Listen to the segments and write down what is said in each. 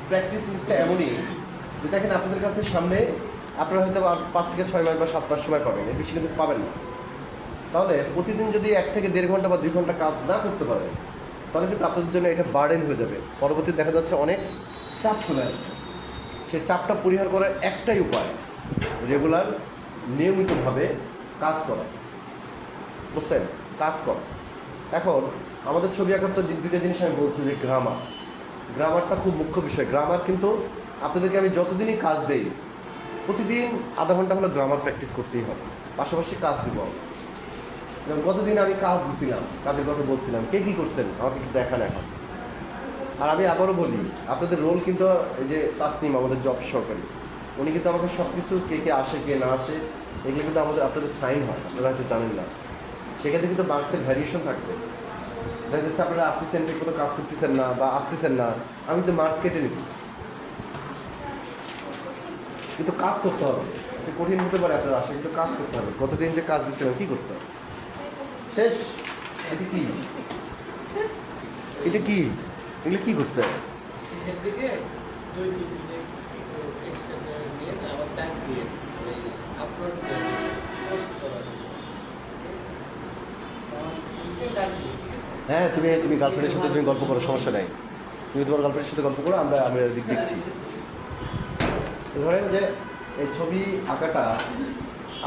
Practice জিনিসটা এমনই যে দেখেন আপনাদের কাছে সামনে আপনারা হয়তো আর 5 থেকে 6 মাস বা 7 মাস সময় পাবেন, এর বেশি কিন্তু পাবেন না। তাহলে প্রতিদিন যদি 1 থেকে 1.5 ঘন্টা বা 2 ঘন্টা কাজ না করতে পারেন তাহলে কিন্তু আপনাদের জন্য এটা বার্ডেন হয়ে যাবে। পরবর্তী দেখা যাচ্ছে অনেক চাপ চলে আসবে। সেই চাপটা পরিহার করার একটাই উপায় রেগুলার নিয়মিতভাবে কাজ করা, বুঝছেন? কাজ করা। এখন আমাদের ছবি আঁকার তো দুইটা জিনিস আমি বলছি যে গ্রামারটা খুব মুখ্য বিষয়। গ্রামার কিন্তু আপনাদেরকে আমি যতদিনই কাজ দেই প্রতিদিন আধা ঘন্টা হলে গ্রামার প্র্যাকটিস করতেই হবে, পাশাপাশি কাজ দিব। যেমন গতদিন আমি কাজ দিছিলাম, কাজের কথা বলছিলাম, কে কী করছেন আমাকে একটু দেখান এখন। আর আমি আবারও বলি, আপনাদের রোল কিন্তু এই যে তাসনিম আমাদের জব সহকারী, উনি কিন্তু আমাকে সব কিছু কে কে আসে কে না আসে এগুলো কিন্তু আপনাদের সাইন হয়, আপনারা হয়তো জানেন না। সেক্ষেত্রে কিন্তু মার্কসের ভ্যারিয়েশন থাকবে। দেখা যাচ্ছে আপনারা আসতেছেন, ঠিক মতো কাজ করতেছেন না বা আসতেছেন না, আমি তো মার্কস কেটে নিব। কিন্তু কাজ করতে হবে, একটু কঠিন হতে পারে আপনার আসে, কিন্তু কাজ করতে হবে। কতদিন যে কাজ দিচ্ছিলাম, কী করতে হবে? শেষ। এটা কি এটা কি এগুলো কী করতে হবে? শেষের দিকে 2-3 মিনিট একটু এক্সট্রা করে নিয়ে আবার ট্যাগ দিয়ে আপলোড দিয়ে পোস্ট করা। হ্যাঁ, তুমি গার্লফ্রেন্ডের সাথে তুমি গল্প করো, সমস্যা নাই। তুমি তোমার গার্লফ্রেন্ডের সাথে গল্প করো, আমরা দিক দেখছি। ধরেন যে এই ছবি আঁকাটা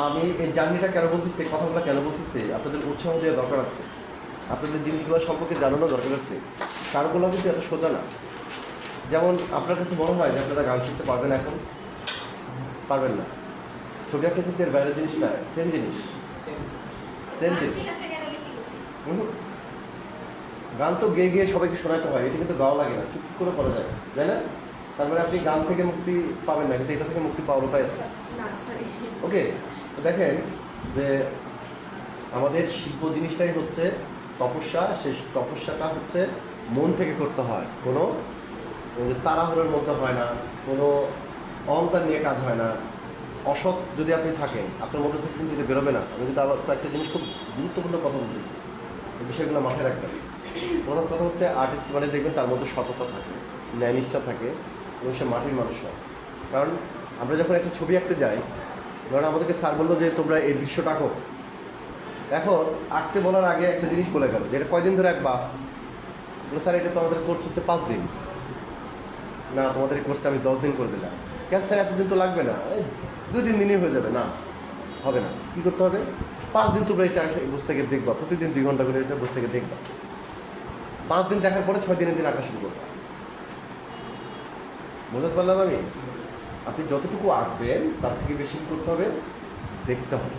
আমি এই জার্নিটা কেন বলতেছি, কথাগুলো কেন বলতেছি, আপনাদের উৎসাহ দেওয়া দরকার আছে, আপনাদের জিনিসগুলো সম্পর্কে জানানো দরকার আছে। কারগুলো কিন্তু এত সোজা না। যেমন আপনার কাছে মনে হয় যে আপনারা গান শিখতে পারবেন, এখন পারবেন না। ছবি আঁকা কিন্তু এর বাইরের জিনিস না, সেম জিনিস। গান তো গেয়ে গিয়ে সবাইকে শোনাতে হয়, এটা কিন্তু গাওয়া লাগে না, চুপ করে করা যায়, তাই না? তার মানে আপনি গান থেকে মুক্তি পাবেন না, কিন্তু এটা থেকে মুক্তি পাওয়ার উপায় আছে। ওকে, দেখেন যে আমাদের শিল্প জিনিসটাই হচ্ছে তপস্যা। সেই তপস্যাটা হচ্ছে মন থেকে করতে হয়, কোনো তাড়াহুড়োর মধ্যে হয় না, কোনো অহংকার নিয়ে কাজ হয় না। অসৎ যদি আপনি থাকেন আপনার মধ্যে থেকে কিন্তু এটা বেরোবে না। আমি কিন্তু আবার কয়েকটা জিনিস খুব গুরুত্বপূর্ণ কথা বলতেছি, এই বিষয়গুলো মাথায় রাখবেন। প্রথম কথা হচ্ছে আর্টিস্ট মানে দেখবেন তার মধ্যে সততা থাকে, ন্যায়নিষ্ঠা থাকে এবং সে মাটির মানুষ হয়। কারণ আমরা যখন একটা ছবি আঁকতে যাই, ধরুন আমাদেরকে স্যার বললো যে তোমরা এই দৃশ্যটা আঁকো, এখন আঁকতে বলার আগে একটা জিনিস বলে গেল যে এটা কয়দিন ধরে আঁকবা? বলে স্যার এটা তো আমাদের কোর্স হচ্ছে 5 দিন। না, তোমাদের এই কোর্সটা আমি 10 দিন করে দিলাম। কেন স্যার, এতদিন তো লাগবে না, 2-3 দিনই হয়ে যাবে। না, হবে না। কী করতে হবে? 5 দিন তোমরা এটা বসে থেকে দেখবা, প্রতিদিন 2 ঘন্টা করে এটা বসে থেকে দেখবা। 5 দিন দেখার পরে 6 দিনের দিন আঁকা শুরু করবা। বুঝতে পারলাম আমি? আপনি যতটুকু আঁকবেন তার থেকে বেশি করতে হবে, দেখতে হবে।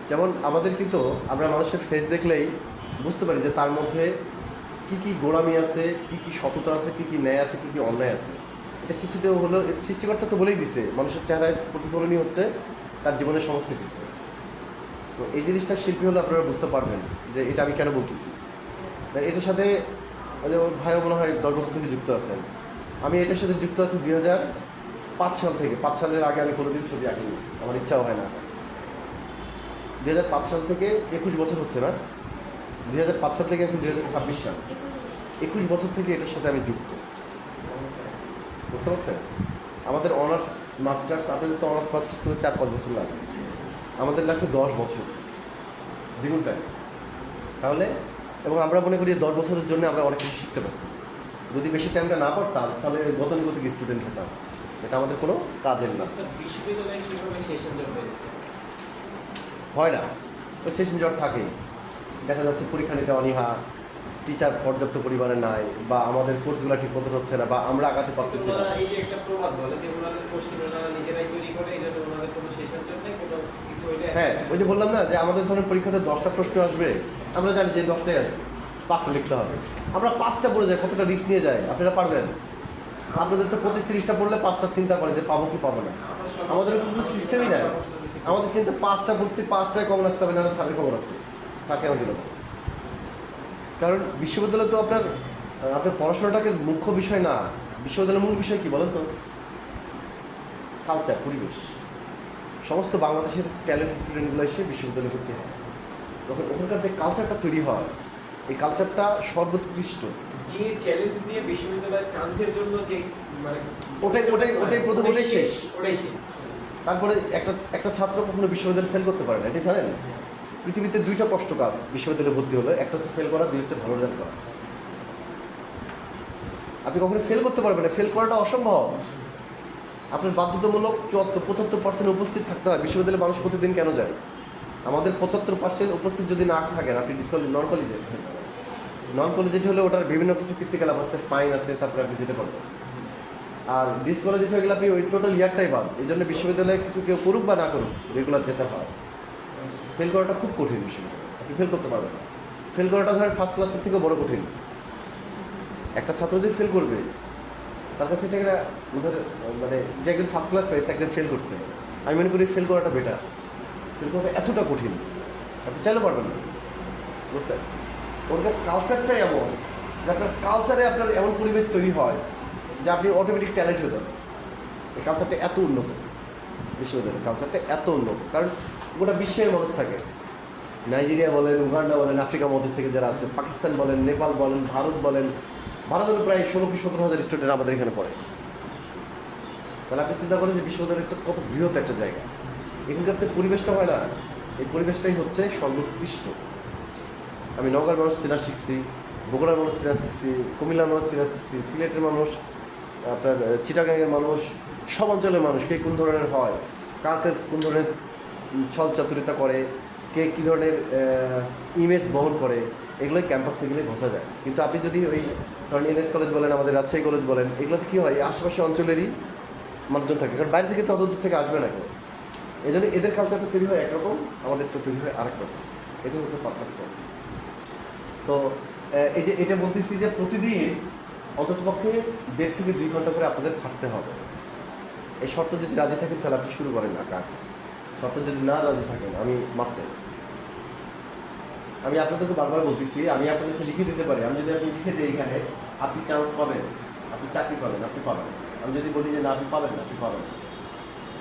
যেমন আমাদের কিন্তু আমরা মানুষের ফেস দেখলেই বুঝতে পারি যে তার মধ্যে কী কী গোড়ামি আছে, কী কী সততা আছে, কী কী ন্যায় আছে, কী কী অন্যায় আছে। এটা কিছুতেও হলো, সৃষ্টিকর্তা তো বলেই দিছে মানুষের চেহারায় প্রতিফলনই হচ্ছে তার জীবনের সমস্ত কিছু। তো এই জিনিসটা শিল্পী হলে আপনারা বুঝতে পারবেন যে এটা আমি কেন বলতেছি। এটার সাথে ভাইও মনে হয় 10 বছর থেকে যুক্ত আছেন। আমি এটার সাথে যুক্ত আছি 2005 সাল থেকে। 5 সালের আগে আমি কোনোদিন ছবি আঁকিনি, আমার ইচ্ছাও হয় না। 2005 সাল থেকে 21 বছর হচ্ছে না, 2005 সাল থেকে এখন 2026 সাল, 21 বছর থেকে এটার সাথে আমি যুক্ত। বুঝতে পারছেন? আমাদের অনার্স মাস্টার্স, আপনাদের তো অনার্স মাস্টার্স করে 4-5 বছর লাগে, আমাদের লাগছে 10 বছর, দ্বিগুণ টাইম। তাহলে এবং আমরা মনে করি 10 বছরের জন্য আমরা অনেক কিছু শিখতে পারতাম। যদি বেশি টাইমটা না পড়তাম তাহলে গতানুগতিক স্টুডেন্ট হতাম, এটা আমাদের কোনো কাজের না। হয় না, তো সেশন জট থাকেই। দেখা যাচ্ছে পরীক্ষা নিতে অনীহা, টিচার পর্যাপ্ত পরিমাণে নাই, বা আমাদের কোর্সগুলো ঠিক মতো হচ্ছে না, বা আমরা আগাতে পারতেছি না। হ্যাঁ, ওই যে বললাম না যে আমাদের ধরনের পরীক্ষাতে 10টা প্রশ্ন আসবে, আমরা জানি যে 10টাই আসবে, 5টা লিখতে হবে। আমরা 5টা পড়ে যাই, কতটা রিস্ক নিয়ে যায়। আপনারা পারবেন? আপনাদের তো 25-30টা পড়লে 5টা চিন্তা করে যে পাবো কি পাবো না। আমাদের কোনো সিস্টেমই নাই। আমাদের চিন্তা 5টা পড়ছি, 5টায় কমন আসতে হবে, না স্যারের খবর আছে, স্যারকে আমার দিল। কারণ বিশ্ববিদ্যালয় তো আপনার পড়াশোনাটাকে মুখ্য বিষয় না। বিশ্ববিদ্যালয়ের মূল বিষয় কি বলেন তো? কালচার, পরিবেশ। সমস্ত বাংলাদেশের ট্যালেন্ট স্টুডেন্টগুলো এসে বিশ্ববিদ্যালয়ে ভর্তি হয়, তখন ওখানকার যে কালচারটা তৈরি হয়, এই কালচারটা সর্বোৎকৃষ্ট। যে চ্যালেঞ্জ নিয়ে বিশ্ববিদ্যালয়ের চান্সের জন্য যে মানে ওটাই প্রথম, ওটাই শেষ। ওটাই শেষ। তারপরে একটা ছাত্র কখনো বিশ্ববিদ্যালয়ে ফেল করতে পারে না, এটা জানেন? পৃথিবীতে দুইটা কষ্ট কাজ বিশ্ববিদ্যালয়ে ভর্তি হলে, একটা হচ্ছে ফেল করা, দুই হচ্ছে ভালো রেজাল্ট করা। আপনি কখনো ফেল করতে পারবেন না, ফেল করাটা অসম্ভব। আপনার বাধ্যতামূলক 75% উপস্থিত থাকতে হয়। বিশ্ববিদ্যালয়ে মানুষ প্রতিদিন কেন যায়? আমাদের 75% উপস্থিত যদি না থাকেন, আপনি নন কলেজেট হয়ে যাবেন। নন কলেজেট হলে ওটার বিভিন্ন কিছু কীর্তিকলাপ আছে, ফাইন আছে, তারপরে আপনি যেতে পারবেন। আর ডিসকলেজেট হয়ে গেলে আপনি ওই টোটাল ইয়ারটাই বাদ। এই জন্য বিশ্ববিদ্যালয়ে কিছু কেউ করুক বা না করুক, রেগুলার যেতে হয়। ফেল করাটা খুব কঠিন বিশ্ববিদ্যালয়, আপনি ফেল করতে পারবেন না। ফেল করাটা ধরেন ফার্স্ট ক্লাসের থেকেও বড় কঠিন। একটা ছাত্র যে ফেল করবে, তার কাছে এটা একটা মানে যে একজন ফার্স্ট ক্লাস পেয়েছে, একজন ফেল করছে, আমি মনে করি ফেল করাটা বেটার। ফেল করাটা এতটা কঠিন, আপনি চাইলেও পারবেন না, বুঝতে? ওরকার কালচারটাই এমন যে আপনার কালচারে আপনার এমন পরিবেশ তৈরি হয় যে আপনি অটোমেটিক ট্যালেন্ট হয়ে যাবেন। এই কালচারটা এত উন্নত, বিশ্ববিদ্যালয়ের কালচারটা এত উন্নত, কারণ গোটা বিশ্বের মানুষ থাকে। নাইজেরিয়া বলেন, উগান্ডা বলেন, আফ্রিকা মহাদেশ থেকে যারা আছে, পাকিস্তান বলেন, নেপাল বলেন, ভারত বলেন, ভারতের প্রায় 16,000-17,000 স্টুডেন্ট আমাদের এখানে পড়ে। তাহলে আপনি চিন্তা করেন যে বিশ্ববিদ্যালয় একটা কত বৃহৎ একটা জায়গা। এখানকার যে পরিবেশটা হয় না, এই পরিবেশটাই হচ্ছে সর্বোৎকৃষ্ট। আমি নওগাঁর মানুষ চেনা শিখছি, বগুড়ার মানুষ চেনা শিখছি, কুমিল্লার মানুষ চেনা শিখছি, সিলেটের মানুষ, আপনার চিটাগাংয়ের মানুষ, সব অঞ্চলের মানুষ কে কোন ধরনের হয়, কাকে কোন ধরনের ছল চাতুরিতা করে, কে কী ধরনের ইমেজ বহন করে, এগুলোই ক্যাম্পাসে গেলে বোঝা যায়। কিন্তু আপনি যদি ওই ধরেন এনএস কলেজ বলেন, আমাদের রাজশাহী কলেজ বলেন, এগুলোতে কী হয়, আশেপাশে অঞ্চলেরই মানুষজন থাকে, কারণ বাইরে থেকে তো অত দূর থেকে আসবে না কেউ। এই জন্য এদের কালচারটা তৈরি হয় একরকম, আমাদের তো তৈরি হয় আরেক রকম। এটা হচ্ছে পার্থক্য। তো এই যে এটা বলতেছি যে প্রতিদিন অন্ততপক্ষে 1.5 থেকে 2 ঘন্টা করে আপনাদের খাটতে হবে। এই শর্ত যদি রাজি থাকেন তাহলে আপনি শুরু করেন না কাজ। শর্ত যদি না রাজি থাকেন, আমি মাপ চাই। আমি আপনাদেরকে বারবার বলতেছি, আমি আপনাদেরকে লিখে দিতে পারি। আমি যদি আপনি লিখে দিই এখানে, আপনি চান্স পাবেন, আপনি চাকরি পাবেন, আপনি পাবেন। আমি যদি বলি যে না আপনি পাবেন না, আপনি পাবেন।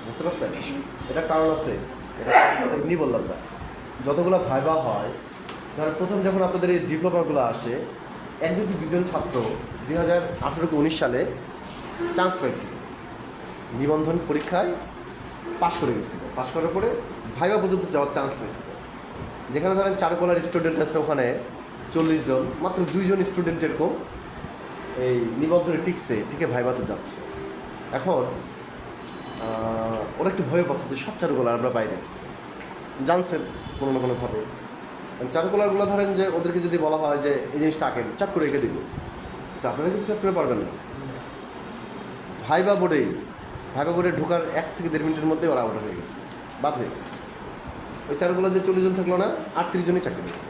বুঝতে পারছেন? এটা কারণ আছে, এটা এমনি বললাম না। যতগুলো ভাইবা হয়, ধরেন প্রথম যখন আপনাদের এই ডিপ্লোমাগুলো আসে, 1-2 ছাত্র 2018-19 সালে চান্স পেয়েছিল, নিবন্ধন পরীক্ষায় পাশ করে গেছিল। পাশ করার পরে ভাইবা পর্যন্ত যাওয়ার চান্স পেয়েছিল। যেখানে ধরেন চারুকলার স্টুডেন্ট আছে ওখানে 40 জন, মাত্র 2 জন স্টুডেন্ট এরকম এই নিবন্ধনে টিকে ভাইবাতে যাচ্ছে। এখন ওরা একটু ভয় পাচ্ছে যে সব চারুকলার আমরা বাইরে জানছে কোনো না কোনোভাবে। চারুকলারগুলো ধরেন যে ওদেরকে যদি বলা হয় যে এই জিনিসটা আঁকেন, চট করে রেখে দিব, তো আপনারা কিন্তু চট করে পারবেন না। ভাইবা বোর্ডে ঢোকার 1 থেকে 1.5 মিনিটের মধ্যে ওরা আউট হয়ে গেছে, বাদ হয়ে গেছে। ওই চারুকলা যে 40 জন থাকলো না, 38 জনই চাকরি পেয়েছে,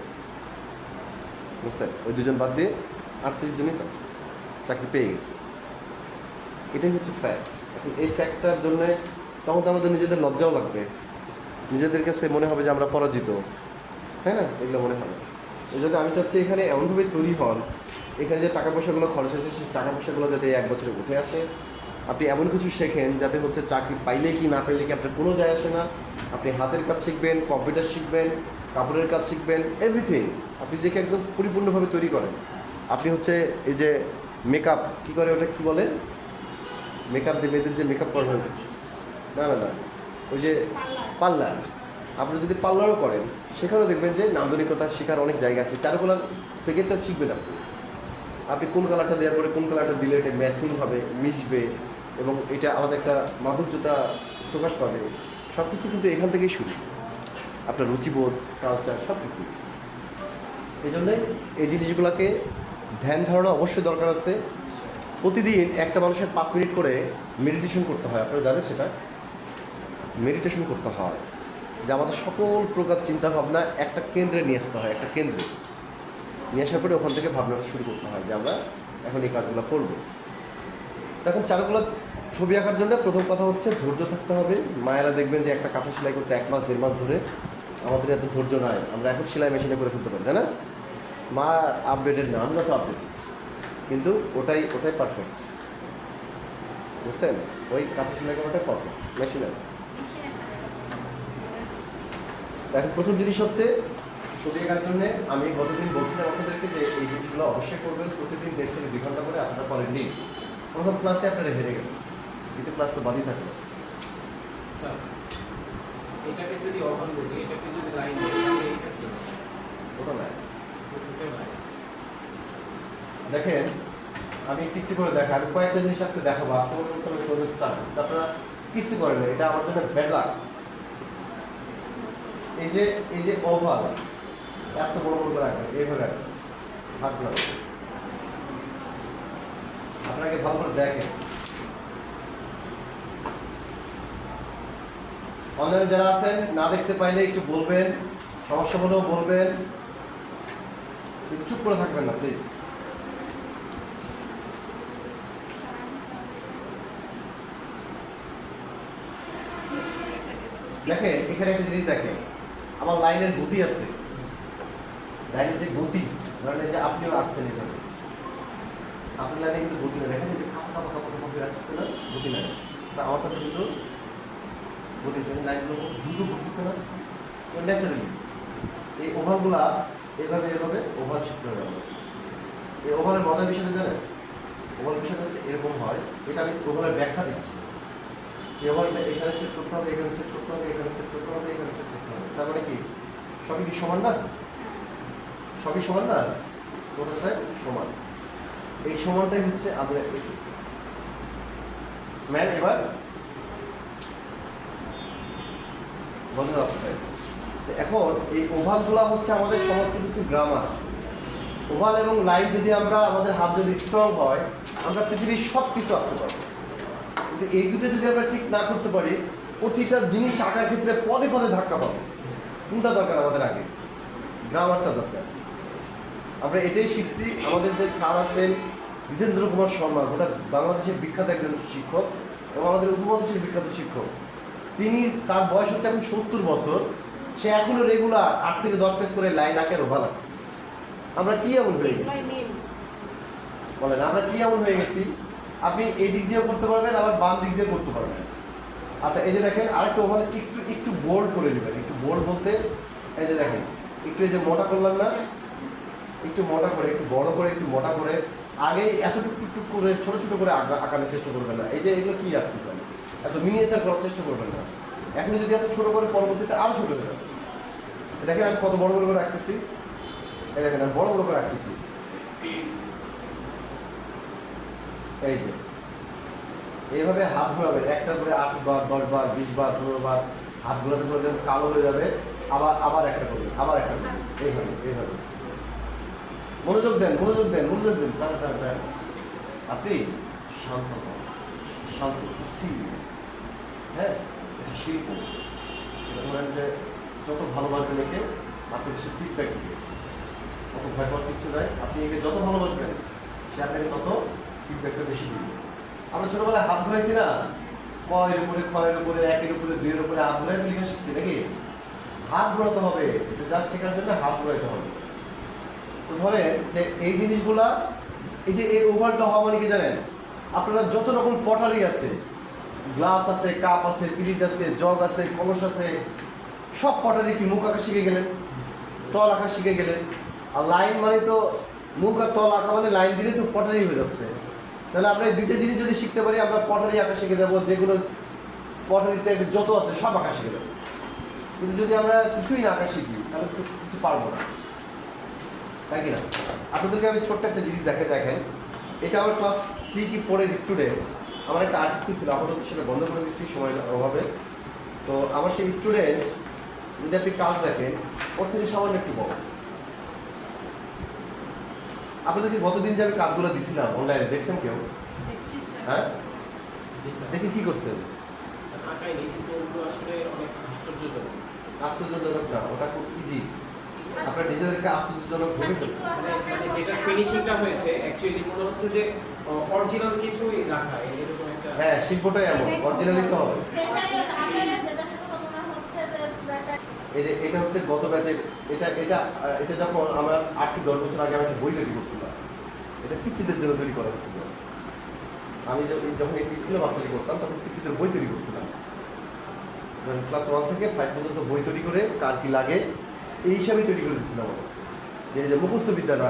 বুঝছেন? ওই 2 জন বাদ দিয়ে 38 জনই চাকরি পেয়েছে, চাকরি পেয়ে গেছে। এটাই হচ্ছে ফ্যাক্ট। এখন এই ফ্যাক্টটার জন্যে তখন তো আমাদের নিজেদের লজ্জাও লাগবে, নিজেদের কাছে মনে হবে যে আমরা পরাজিত, তাই না? এগুলো মনে হবে। এই জন্য আমি চাচ্ছি এখানে এমনভাবে তৈরি হন, এখানে যে টাকা পয়সাগুলো খরচ হয়েছে সেই টাকা পয়সাগুলো যাতে 1 বছরে উঠে আসে। আপনি এমন কিছু শেখেন যাতে হচ্ছে চাকরি পাইলে কি না পাইলে কি আপনার কোনো যায় আসে না। আপনি হাতের কাজ শিখবেন, কম্পিউটার শিখবেন, কাপড়ের কাজ শিখবেন, এভরিথিং আপনি দেখে একদম পরিপূর্ণভাবে তৈরি করেন। আপনি হচ্ছে এই যে মেকআপ কী করে, ওটা কী বলে, মেকআপ যে মেয়েদের যে মেকআপ করা হয়, না ওই যে পার্লার, আপনি যদি পার্লারও করেন সেখানেও দেখবেন যে নান্দনিকতা শেখার অনেক জায়গা আছে। চারুকলার থেকে তো শিখবেন আপনি কোন কালারটা দেওয়ার পরে কোন কালারটা দিলে এটা ম্যাচিং হবে, মিশবে এবং এটা আমাদের একটা মাধুর্যতা প্রকাশ পাবে। সব কিছু কিন্তু এখান থেকেই শুরু, আপনার রুচিবোধ, কালচার সব কিছু। এই জন্যে এই জিনিসগুলোকে ধ্যান ধারণা অবশ্যই দরকার আছে। প্রতিদিন একটা মানুষের 5 মিনিট করে মেডিটেশন করতে হয়, আপনারা জানেন সেটা? মেডিটেশন করতে হয় যে আমাদের সকল প্রকার চিন্তাভাবনা একটা কেন্দ্রে নিয়ে আসতে হয়, একটা কেন্দ্রে নিয়ে আসার পরে ওখান থেকে ভাবনাটা শুরু করতে হয় যে আমরা এখন এই কাজগুলো করবো। তখন চারুকলা ছবি আঁকার জন্য প্রথম কথা হচ্ছে ধৈর্য থাকতে হবে। মায়েরা দেখবেন যে একটা কাঁথা সেলাই করতে 1 মাস 1.5 মাস ধরে, আমাদের এত ধৈর্য নাই, আমরা এখন সেলাই মেশিনে করে ফেলতে পারি, তাই না? মা আপডেটেড না, আমরা তো আপডেটেড, কিন্তু ওটাই পারফেক্ট, বুঝছেন? ওই কাঁথা সেলাই করাটাই পারফেক্ট, মেশিনে। এখন প্রথম জিনিস হচ্ছে ছবি আঁকার জন্য আমি গতদিন বলছিলাম আপনাদেরকে যে এই জিনিসগুলো অবশ্যই করবেন, প্রতিদিন 1.5 থেকে 2 ঘন্টা করে আপনারা করেননি। প্রথম ক্লাসে আপনারা হেরে গেলেন, দ্বিতীয় ক্লাস তো বাদই থাকলো। স্যার এটাকে যদি অভাব বলি, এটাকে যদি লাইন বলি, তাহলে এটা কি? ওটা না, ওটা লাইন। দেখেন আমি একটু একটু করে দেখা, আমি কয়েকটা জিনিস আজকে দেখাবো। আজকে মনে করছি আমি করতে চান, আপনারা কিছু করেন না, এটা আমার জন্য ব্যাড লাক। এই যে ওভাল এত বড় বড় করে রাখবেন, এইভাবে রাখবেন হাতগুলো। আপনাকে ভালো করে দেখেন, অনলাইনে যারা আছেন না দেখতে পাইলে একটু বলবেন, সমস্যা হলেও বলবেন, কিন্তু চুপ করে থাকবেন না প্লিজ। দেখেন এখানে একটা জিনিস দেখেন, আমার লাইনের গতি আছে, লাইনের যে গতি, ধরেন যে আপনিও আঁকছেন এখানে, আপনার লাইনে কিন্তু গতি না, দেখেন যে খাপা খাপা খাপা খাপা হয়ে আসতেছে না, গতি নাই। তা আমার কাছে কিন্তু গতি, লাইনগুলো দ্রুত ঘুরতেছে না, ন্যাচারালি। এই ওভারগুলা এভাবে এভাবে ওভার শিখতে হবে আমাদের। এই ওভারের মজার বিষয়টা জানেন, ওভার বিষয়টা হচ্ছে এরকম হয়, এটা আমি ওভারের ব্যাখ্যা দিচ্ছি। এই ওভারটা এখানে সেট করতে হবে, এখানে সেট করতে হবে, এখানে সেট করতে হবে, এখানে সেট করতে হবে। তার মানে কি সবই কি সমান না? সবই সমান না, কোনটাই সমান। এই সমানটাই হচ্ছে আমরা ম্যাম এবার বন্ধ যাচ্ছে। এখন এই ওভালগুলা হচ্ছে আমাদের সমস্ত কিছু গ্রামার। ওভাল এবং লাইন যদি আমরা, আমাদের হাত যদি স্ট্রং হয়, আমরা পৃথিবীর সব কিছু আঁকতে পারবো। কিন্তু এই দুটো যদি আমরা ঠিক না করতে পারি, প্রতিটা জিনিস আঁকার ক্ষেত্রে পদে পদে ধাক্কা পাবো। কোনটা দরকার আমাদের আগে? গ্রামারটা দরকার। আমরা এটাই শিখছি। আমাদের যে স্যার আছেন জিতেন্দ্র কুমার শর্মা, গোটা বাংলাদেশের বিখ্যাত একজন শিক্ষক এবং আমাদের উপমহাদেশের বিখ্যাত শিক্ষক, তিনি, তার বয়স হচ্ছে এখন 70 বছর, সে এখনো রেগুলার 8 থেকে 10 পেজ করে লাইন আঁকে, ওভাল আঁকে। আমরা কি এমন হয়ে গেছি বলেন, আমরা কি এমন হয়ে গেছি? আপনি এই দিক দিয়েও করতে পারবেন, আবার বাম দিক দিয়ে করতে পারবেন। আচ্ছা এই যে দেখেন আরেকটু ওভাল একটু বোল্ড করে নেবেন। একটু বোল্ড বলতে এই যে দেখেন একটু এই যে মোটা করলাম না, একটু মোটা করে, একটু বড় করে, একটু মোটা করে, আগে এত টুকটুক করে ছোট ছোট করে আঁকানোর চেষ্টা করবেন না। এই যে এগুলো কি রাখতেছেন, এত মিনিয়েচার করার চেষ্টা করবেন না। এখন যদি এত ছোট করে, পরবর্তীতে আরো ছোট হয়ে যাবে। দেখেন আমি কত বড় বড় করে রাখতেছি, এই দেখেন আমি বড় বড় করে রাখতেছি। এই যে এইভাবে হাত ঘোরাবেন, একটা করে 8 বার 10 বার 20 বার 15 বার হাত ঘোরাতে ঘোরাতে কালো হয়ে যাবে। আবার একটা করবেন, আবার একটা করবেন, এইভাবে এইভাবে। মনোযোগ দেন, মনোযোগ দেন, মনোযোগ দেন। তার আপনি শান্ত হন, শান্ত স্থির। হ্যাঁ, এটা শিল্প। এটা ধরেন যে যত ভালোবাসবেন একে, আপনাকে সে ফিডব্যাক দিবে। কত ভয় পাওয়ার কিচ্ছু নাই। আপনি একে যত ভালোবাসবেন, সে আপনাকে তত ফিডব্যাকটা বেশি দিবে। আমরা ছোটবেলায় হাত ঘোরাইছি না, কয়ের উপরে, ক্ষয়ের উপরে, 1-এর উপরে, 2-এর উপরে হাত ঘোরাই লেখা শিখছি নাকি? হাত ঘোরাতে হবে, এটা জাস্ট শেখার জন্য হাত ঘোরাইতে হবে। তো ধরেন যে এই জিনিসগুলা, এই যে এই ওভারটা হওয়া মানে কি জানেন, আপনারা যত রকম পটারি আছে, গ্লাস আছে, কাপ আছে, পিরিচ আছে, জগ আছে, কলস আছে, সব পটারি কি মুখ আঁকা শিখে গেলেন, তল আঁকা শিখে গেলেন। আর লাইন মানে তো মুখ আর তল আঁকা মানে লাইন দিলে তো পটারি হয়ে যাচ্ছে। তাহলে আমরা এই দুইটা জিনিস যদি শিখতে পারি, আমরা পটারি আঁকা শিখে যাবো। যেগুলো পটারিতে যত আছে সব আঁকা শিখে যাবো। কিন্তু যদি আমরা কিছুই না আঁকা শিখি, তাহলে তো কিছু পারবো না, তাই কিনা? আপনাদেরকে আমি ছোট্ট একটা জিনিস দেখেন। এটা আমার ক্লাস 3 কি 4 এর স্টুডেন্ট। আমার একটা আর্ট স্কুল ছিল, আপাতত সেটা বন্ধ করে দিচ্ছি সময়ের অভাবে। তো আমার সেই স্টুডেন্ট, যদি আপনি কাজ দেখেন, ওর থেকে সামান্য একটু বড়। আপনাদেরকে গতদিন যে আমি কাজগুলো দিছিলাম অনলাইনে, দেখছেন কেউ? হ্যাঁ, জি স্যার। দেখে কি করছেন? আঁকাইনি, কিন্তু ওগুলো আসলে অনেক আশ্চর্যজনক। আশ্চর্যজনক না, ওটা খুব ইজি। আপনার নিজেদেরকে আশ্চর্যজনক ভেবে ফেলছেন। মানে যেটা ফিনিশিংটা হয়েছে অ্যাকচুয়ালি মনে হচ্ছে যে অরিজিনাল কিছুই রাখা, এরকম একটা। হ্যাঁ, শিল্পটাই এমন, অরিজিনালি তো হবে। এই যে এটা হচ্ছে গত ব্যাচের, এটা যখন আমার 8-10 বছর আগে আমি একটা বই তৈরি করছিলাম, এটা পিচ্চিদের জন্য তৈরি করা হয়েছিল। আমি যখন একটি স্কুলে মাস্টারি করতাম, তখন পিচ্চিদের বই তৈরি করছিলাম। ক্লাস 1 থেকে 5 পর্যন্ত বই তৈরি করে কার কি লাগে এই হিসাবেই তৈরি করে দিচ্ছিলাম আমাদের যে এই যে মুখস্থ বিদ্যা না।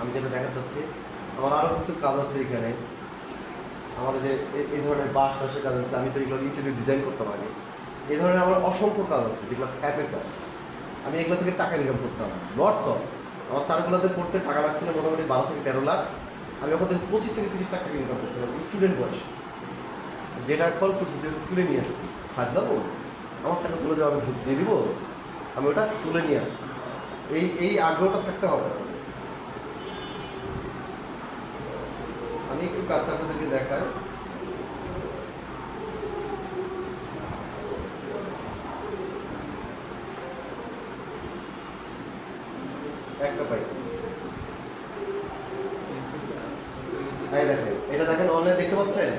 আমি যেটা দেখা চাচ্ছি আমার আরও কিছু কাজ আছে এখানে। আমার যে এই ধরনের বাস টাসের কাজ আছে, আমি তো এগুলো ইউটিউবে ডিজাইন করতাম আগে। এই ধরনের আমার অসংখ্য কাজ আছে যেগুলো খ্যাপের কাজ, আমি এগুলো থেকে টাকা ইনকাম করতাম। লটস অফ আমার চারগুলোতে পড়তে টাকা লাগছিল মোটামুটি 12 থেকে 13 লাখ। আমি ওখান থেকে 25 থেকে 30 লাখ টাকা ইনকাম করছিলাম স্টুডেন্ট বয়স। যেটা খরচ করছি যেটা তুলে নিয়ে আসছি, হাত যাবো আমার টাকা তুলে যাওয়া আমি দিয়ে দিব, আমি ওটা তুলে নিয়ে আসছি। এই আগ্রহটা থাকতে হবে। আমি একটু কাজটা আপনাদেরকে দেখাই। একটা পাইছি, এই দেখেন, এটা দেখেন অনলাইনে দেখতে পাচ্ছেন।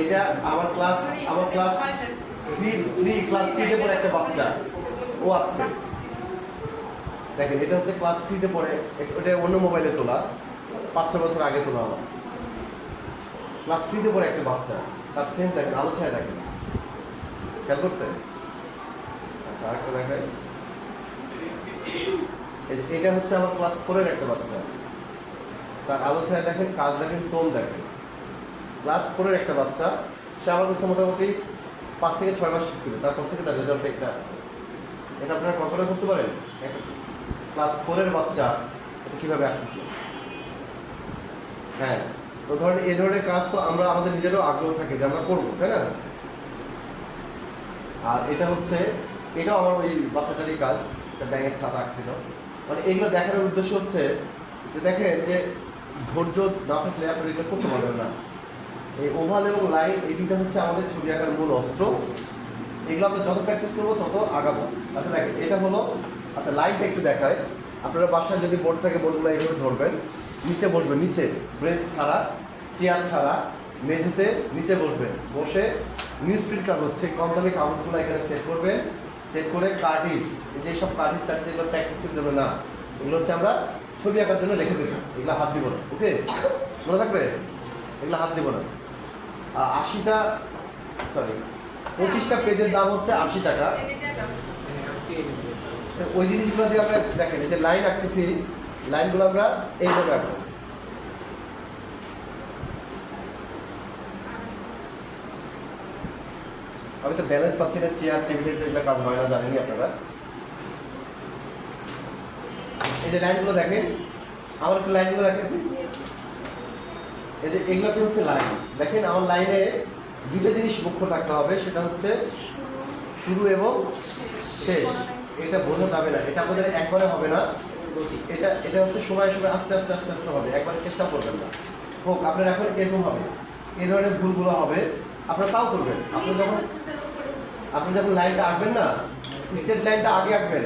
এটা আমার ক্লাস 3 ক্লাস 3 তে পড়ে একটা বাচ্চা ও আছে। দেখেন এটা হচ্ছে ক্লাস 3 তে পড়ে, ওটা অন্য মোবাইলে তোলা, 5-6 বছর আগে তোলা আমার। ক্লাস 3 তে পড়ে একটা বাচ্চা, তার সেন্স দেখেন, আলো ছায়া দেখেন, খেয়াল করছেন? আচ্ছা আরেকটা দেখেন, এটা হচ্ছে আমার ক্লাস 4 এর একটা বাচ্চা, তার আলো ছায়া দেখেন, কাজ দেখেন, টোন দেখেন। ক্লাস 4 এর একটা বাচ্চা, সে আমার কাছে মোটামুটি 5 থেকে 6 মাস শিখছিল, তারপর থেকে তার রেজাল্ট একটা আসছে। এটা আপনারা কল্পনা করতে পারেন একটা ক্লাস 4 এর বাচ্চা এটা কীভাবে আসতেছে? হ্যাঁ, তো ধরেন এই ধরনের কাজ তো আমরা আমাদের নিজেরও আগ্রহ থাকে যে আমরা করবো, তাই না? আর এটা হচ্ছে, এটাও আমার ওই বাচ্চাটারই কাজ, একটা ব্যাঙের ছাতা আঁকছিল। মানে এগুলো দেখানোর উদ্দেশ্য হচ্ছে যে দেখেন যে ধৈর্য না থাকলে আপনারা এগুলো করতে পারবেন না। এই ওভাল এবং লাইন এই দুইটা হচ্ছে আমাদের ছবি আঁকার মূল অস্ত্র। এগুলো আমরা যত প্র্যাকটিস করবো তত আগাবো। আচ্ছা দেখেন এটা হলো, আচ্ছা লাইনটা একটু দেখায়। আপনারা বাসায় যদি বোর্ড থাকে বোর্ডগুলো এইভাবে ধরবেন, নিচে বসবেন, নিচে ব্রেঞ্চ ছাড়া, চেয়ার ছাড়া, মেঝেতে নিচে বসবেন, বসে নিউজ প্রিন্ট কাগজ, সেই কম দামি কাগজগুলো এখানে সেট করবেন। সেট করে কার্টিস, যেসব কার্টিস টার্টিস এগুলো প্র্যাকটিসের জন্য না, এগুলো হচ্ছে আমরা ছবি আঁকার জন্য রেখে দেবো, এগুলো হাত দিব না। ওকে, মনে থাকবে? এগুলো হাত দিব না। 25টা পেজের দাম হচ্ছে 80 টাকা। ওই জিনিসগুলো যে আমরা দেখেন, এই যে লাইন আঁকতেছি, লাইনগুলো আমরা এইভাবে আঁকবো। আমি তো ব্যালেন্স পাচ্ছি না, চেয়ার টেবিলে এগুলো কাজ হয় না, জানেনি আপনারা। এই যে লাইনগুলো দেখেন, আমার একটু লাইনগুলো দেখেন প্লিজ। এই যে এগুলো কি হচ্ছে লাইন, দেখেন আমার লাইনে দুটো জিনিস মুখ্য রাখতে হবে, সেটা হচ্ছে শুরু এবং শেষ। এটা বোঝা যাবে না, এটা আপনাদের একবারে হবে না, এটা হচ্ছে সময় সময় আস্তে আস্তে আস্তে আস্তে হবে, একবারে চেষ্টা করবেন না। হোক আপনার এখন এরকম হবে, এই ধরনের ভুলগুলো হবে, আপনারা তাও করবেন। আপনি যখন লাইনটা আঁকবেন না, স্ট্রেট লাইনটা আগে আঁকবেন।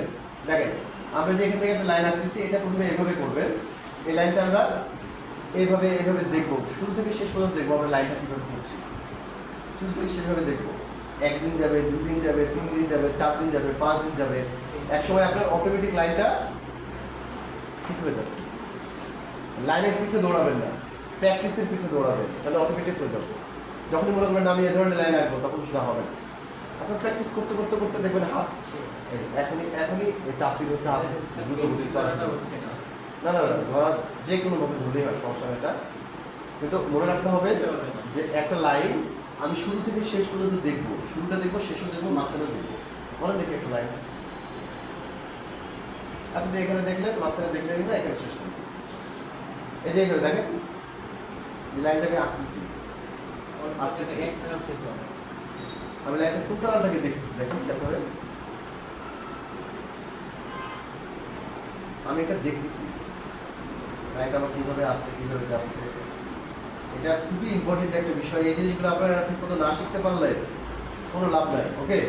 দেখেন আমরা যে এখান থেকে একটা লাইন আঁকতেছি, এটা প্রথমে এভাবে করবেন। এই লাইনটা আমরা এইভাবে এইভাবে দেখবো, শুরু থেকে শেষ পর্যন্ত দেখবো আমরা লাইনটা কীভাবে করছি। শুরু থেকে সেভাবে দেখবো, 1 দিন যাবে, 2 দিন যাবে, 3 দিন যাবে, 4 দিন যাবে, 5 দিন যাবে, এক সময় আপনার অটোমেটিক লাইনটা ঠিক হয়ে যাবে। লাইনের পিছে দৌড়াবেন না, প্র্যাকটিসের পিছে দৌড়াবেন, তাহলে অটোমেটিক হয়ে যাবে। যখনই মনে করবেন আমি এই ধরনের লাইন আঁকবো, তখন সেটা হবে না। আপনার প্র্যাকটিস করতে করতে করতে দেখবেন হাত এখনই চাষির হচ্ছে হাত দ্রুত হচ্ছে না। না না না, ধরা যে কোনোভাবে ধরলেই হয়, সমস্যা এটা। কিন্তু মনে রাখতে হবে যে একটা লাইন আমি শুরু থেকে শেষ পর্যন্ত দেখবো, শুরুটা দেখবো, শেষও দেখবো, মাঝখানেও দেখবো। মনে দেখি একটা লাইন, আপনি এখানে দেখলেন, মাঝখানে দেখলেন না, এখানে শেষ করবেন। এই যে এইভাবে দেখেন, এই লাইনটাকে আঁকতেছি, আমি লাইনটা টোটালটাকে দেখতেছি। দেখেন তারপরে আমি এটা দেখতেছি, লাইনটা আমার কীভাবে আসছে, কীভাবে যাচ্ছে। এটা খুবই ইম্পর্টেন্ট একটা বিষয়। এই জিনিসগুলো আপনারা ঠিক মতো না শিখতে পারলে কোনো লাভ নাই। ওকে,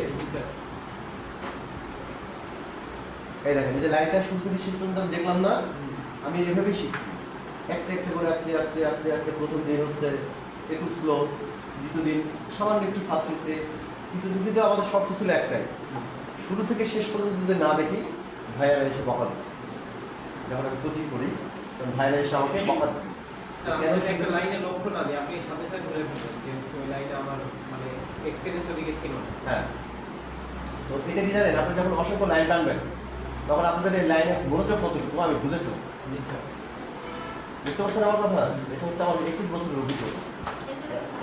এই দেখেন, এই যে লাইনটা শুরু থেকে শেষ পর্যন্ত আমি দেখলাম না, আমি এভাবেই শিখছি। একটা একটা করে আঁকতে আঁকতে আঁকতে আঁকতে প্রথম দিন হচ্ছে একটু স্লো, দ্বিতীয় দিন সামান্য একটু ফাস্ট হচ্ছে, তৃতীয় দিন কিন্তু আমাদের শর্ত ছিল একটাই, শুরু থেকে শেষ পর্যন্ত যদি না দেখি ভাইয়ারা এসে বকা দেবে। যখন আমি কোচিং করি তখন ভাইয়ারা এসে আমাকে বকা দেবে। একটা লাইনে লক্ষ্য না দিয়ে আপনি সাথে সাথে ধরে ফেলবেন যে হচ্ছে ওই লাইনটা আমার মানে এক্সপিরিয়েন্স ওদিকে ছিল না। হ্যাঁ, তো তো এটা কি জানেন, আপনি যখন অসংখ্য লাইন টানবেন তখন আপনাদের এই লাইনে মনোযোগ কতটুকু আমি বুঝে ফেলব। জি স্যার। বুঝতে পারছেন আমার কথা? এটা হচ্ছে আমার 21 বছরের অভিজ্ঞতা,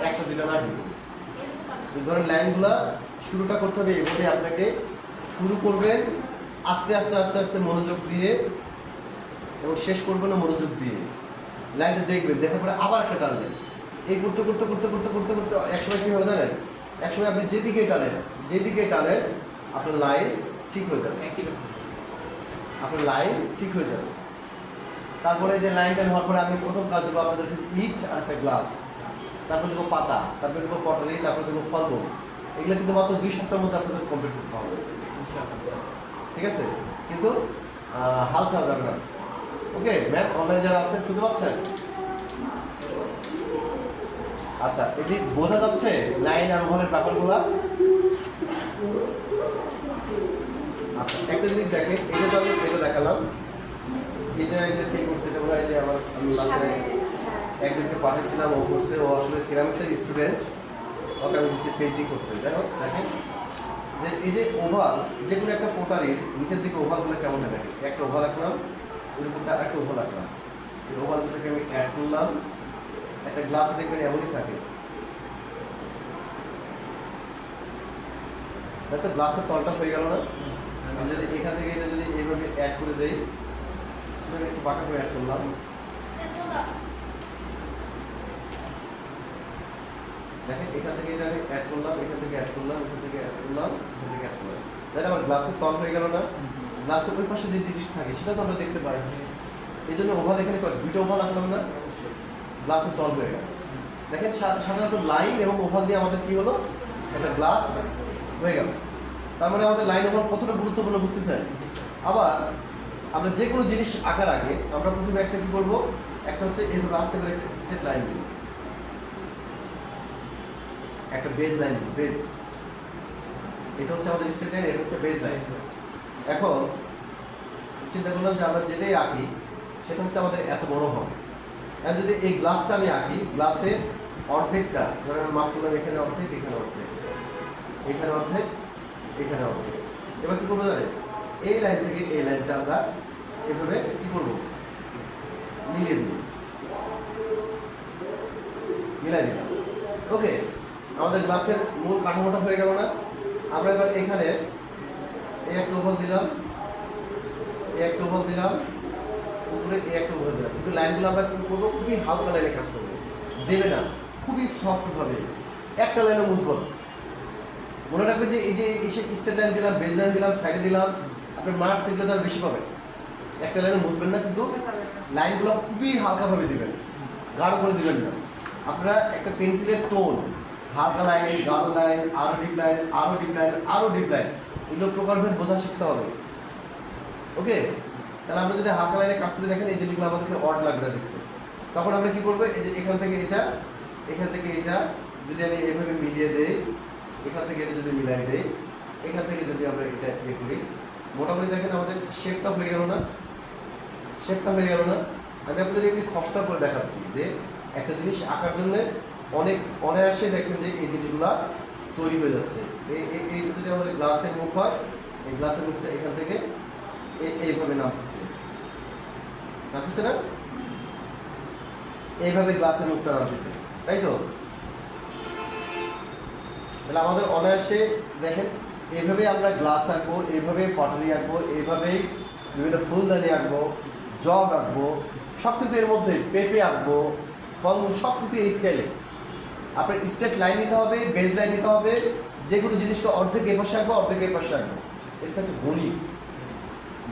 একটা দুটা না কিন্তু। ধরেন লাইনগুলা শুরুটা করতে হবে এভাবে, আপনাকে শুরু করবেন আস্তে আস্তে আস্তে আস্তে মনোযোগ দিয়ে এবং শেষ করবেন মনোযোগ দিয়ে। লাইনটা দেখবেন, দেখার পরে আবার একটা টানবেন। এই করতে করতে করতে করতে করতে করতে একসময় কী হবে জানেন, একসময় আপনি যেদিকে টানেন আপনার লাইন ঠিক হয়ে যাবে, একই রকম। আপনার লাইন ঠিক হয়ে যাবে। তারপরে এই যে লাইন টান হওয়ার পরে আমি প্রথম কাজ দেবো আপনাদেরকে ইট আর একটা গ্লাস, তারপর দেবো পাতা, তারপর দেবো পটারি, তারপর দেবো ফলমূল। এগুলো কিন্তু মাত্র 2 সপ্তাহের মধ্যে আপনাদের কমপ্লিট করতে হবে, ইনশাআল্লাহ স্যার। ঠিক আছে? কিন্তু হাল ছাড়া যাবে না। ওকে ম্যাম, অনলাইনে যারা আছেন শুনতে পাচ্ছেন? আচ্ছা, এটি বোঝা যাচ্ছে লাইন আর ওভারের ব্যাপারগুলো? আচ্ছা, একটা জিনিস দেখেন, এটা তো আমি এটা দেখালাম, এটা ঠিক করছে, এটা বোধ হয় যে আমি বাসায় একদিনকে পাঠিয়েছিলাম, ও করছে, ও আসলে সিরামিক্সের স্টুডেন্ট, ওকে আমি দিচ্ছি পেন্টিং করতে। দেখো দেখেন যে এই যে ওভাল, যে কোনো একটা পোটারির নিচের দিকে ওভালগুলো কেমন হবে, একটা ওভাল রাখলাম, ওই উপরটা একটা ওভাল রাখলাম, এই ওভাল দুটোকে আমি অ্যাড করলাম, একটা গ্লাস দেখবেন এমনই থাকে, তাই তো গ্লাসের তলটা হয়ে গেল না? আমি যদি এখান থেকে এটা যদি এইভাবে অ্যাড করে দেই, একটু বাঁকা করে অ্যাড করলাম, দেখেন এখান থেকে এটা আমি অ্যাড করলাম, এখান থেকে অ্যাড করলাম, এখান থেকে অ্যাড করলাম, এখান থেকে অ্যাড করলাম, তাহলে আমার গ্লাসের তল হয়ে গেল না? গ্লাসের ওই পাশে যে জিনিস থাকে সেটা তো আমরা দেখতে পাই, এই জন্য ওভাল এখানে দুইটা ওভাল রাখলাম না, গ্লাসের তল হয়ে গেল। দেখেন সাধারণত লাইন এবং ওভাল দিয়ে আমাদের কি হলো, একটা গ্লাস হয়ে গেল। তার মানে আমাদের লাইন ওভাল কতটা গুরুত্বপূর্ণ বুঝতেছেন? জি স্যার। আবার আমরা যে কোনো জিনিস আঁকার আগে আমরা প্রথমে একটা কি করবো, একটা হচ্ছে এইভাবে আস্তে করে একটা স্ট্রেট লাইন দিব, একটা বেজ লাইন দিব, বেজ, এটা হচ্ছে আমাদের স্ট্রেট লাইন, এটা হচ্ছে বেজ লাইন। এখন চিন্তা করলাম যে আমরা যেটাই আঁকি সেটা হচ্ছে আমাদের এত বড় হবে। এখন যদি এই গ্লাসটা আমি আঁকি, গ্লাসের অর্ধেকটা ধরেন আমি মাপ করলাম, এখানে অর্ধেক, এখানে অর্ধেক, এখানে অর্ধেক, এখানে অর্ধেক। এবার কী করবো জানেন, এই লাইন থেকে এই লাইনটা আমরা এভাবে কী করবো, মিলিয়ে দেব, মিলাই দিলাম। ওকে, আমাদের গ্লাসের মূল কাঠামোটা হয়ে গেল না? আমরা এবার এখানে এই একটা ওভাল দিলাম, এই একটা ওভাল দিলাম, উপরে এই একটা ওভাল দিলাম, কিন্তু লাইনগুলো আমরা কি করবো, খুবই হালকা লাইনে কাজ করবো, দেবে না, খুবই সফটভাবে, একটা লাইনও মুছবো না। মনে রাখবে যে এই যে স্টেট লাইন দিলাম, বেজ লাইন দিলাম, সাইডে দিলাম, আপনার মার্কস এগুলো তার বেশি পাবে। একটা লাইনে মুছবেন না, কিন্তু লাইনগুলো খুবই হালকাভাবে দিবেন, গাঢ় করে দিবেন না। আপনারা একটা পেন্সিলের টোন, হালকা লাইন, গাঢ় লাইন, আরো ডিপ লাইন, আরো ডিপ লাইন, আরো ডিপ লাইন, এগুলো প্রকারভেদ বোঝা শিখতে হবে। ওকে, তাহলে আমরা যদি হালকা লাইনে কাজ করে দেখেন, এই জিনিসগুলো আমাদেরকে অড লাগবে না দেখতে। তখন আমরা কি করবো, এই যে এখান থেকে এটা, এখান থেকে এটা যদি আমি এভাবে মিলিয়ে দেই, এখান থেকে এটা যদি মিলাই দেই, এখান থেকে যদি আমরা এটা ইয়ে করি, মোটামুটি দেখেন আমাদের শেপটা হয়ে গেল না? শেপটা হয়ে গেল না? আমি আপনাদের একটি খসড়া করে দেখাচ্ছি যে একটা জিনিস আঁকার জন্য অনেক অনায়াসে দেখবেন যে এই জিনিসগুলো তৈরি হয়ে যাচ্ছে। এই যদি আমাদের গ্লাসের মুখ হয়, এই গ্লাসের মুখটা এখান থেকে এইভাবে নামতেছে, নামতেছে না? এইভাবে গ্লাসের মুখটা নামতেছে, তাই তো? তাহলে আমাদের অনায়াসে দেখেন এইভাবে আমরা গ্লাস আঁকবো, এইভাবে পটারি আঁকবো, এইভাবেই বিভিন্ন ফুলদানি আঁকবো, জগ আঁকবো, সব কিন্তু এর মধ্যে পেঁপে আঁকবো, ফলমূল, সব কিন্তু এই স্টাইলে। আপনার স্ট্রেট লাইন নিতে হবে, বেজ লাইন নিতে হবে, যে কোনো জিনিসটা অর্ধেক এই পাশে আঁকবো, অর্ধেক এই পাশে আঁকবো। এটা একটা গণিত,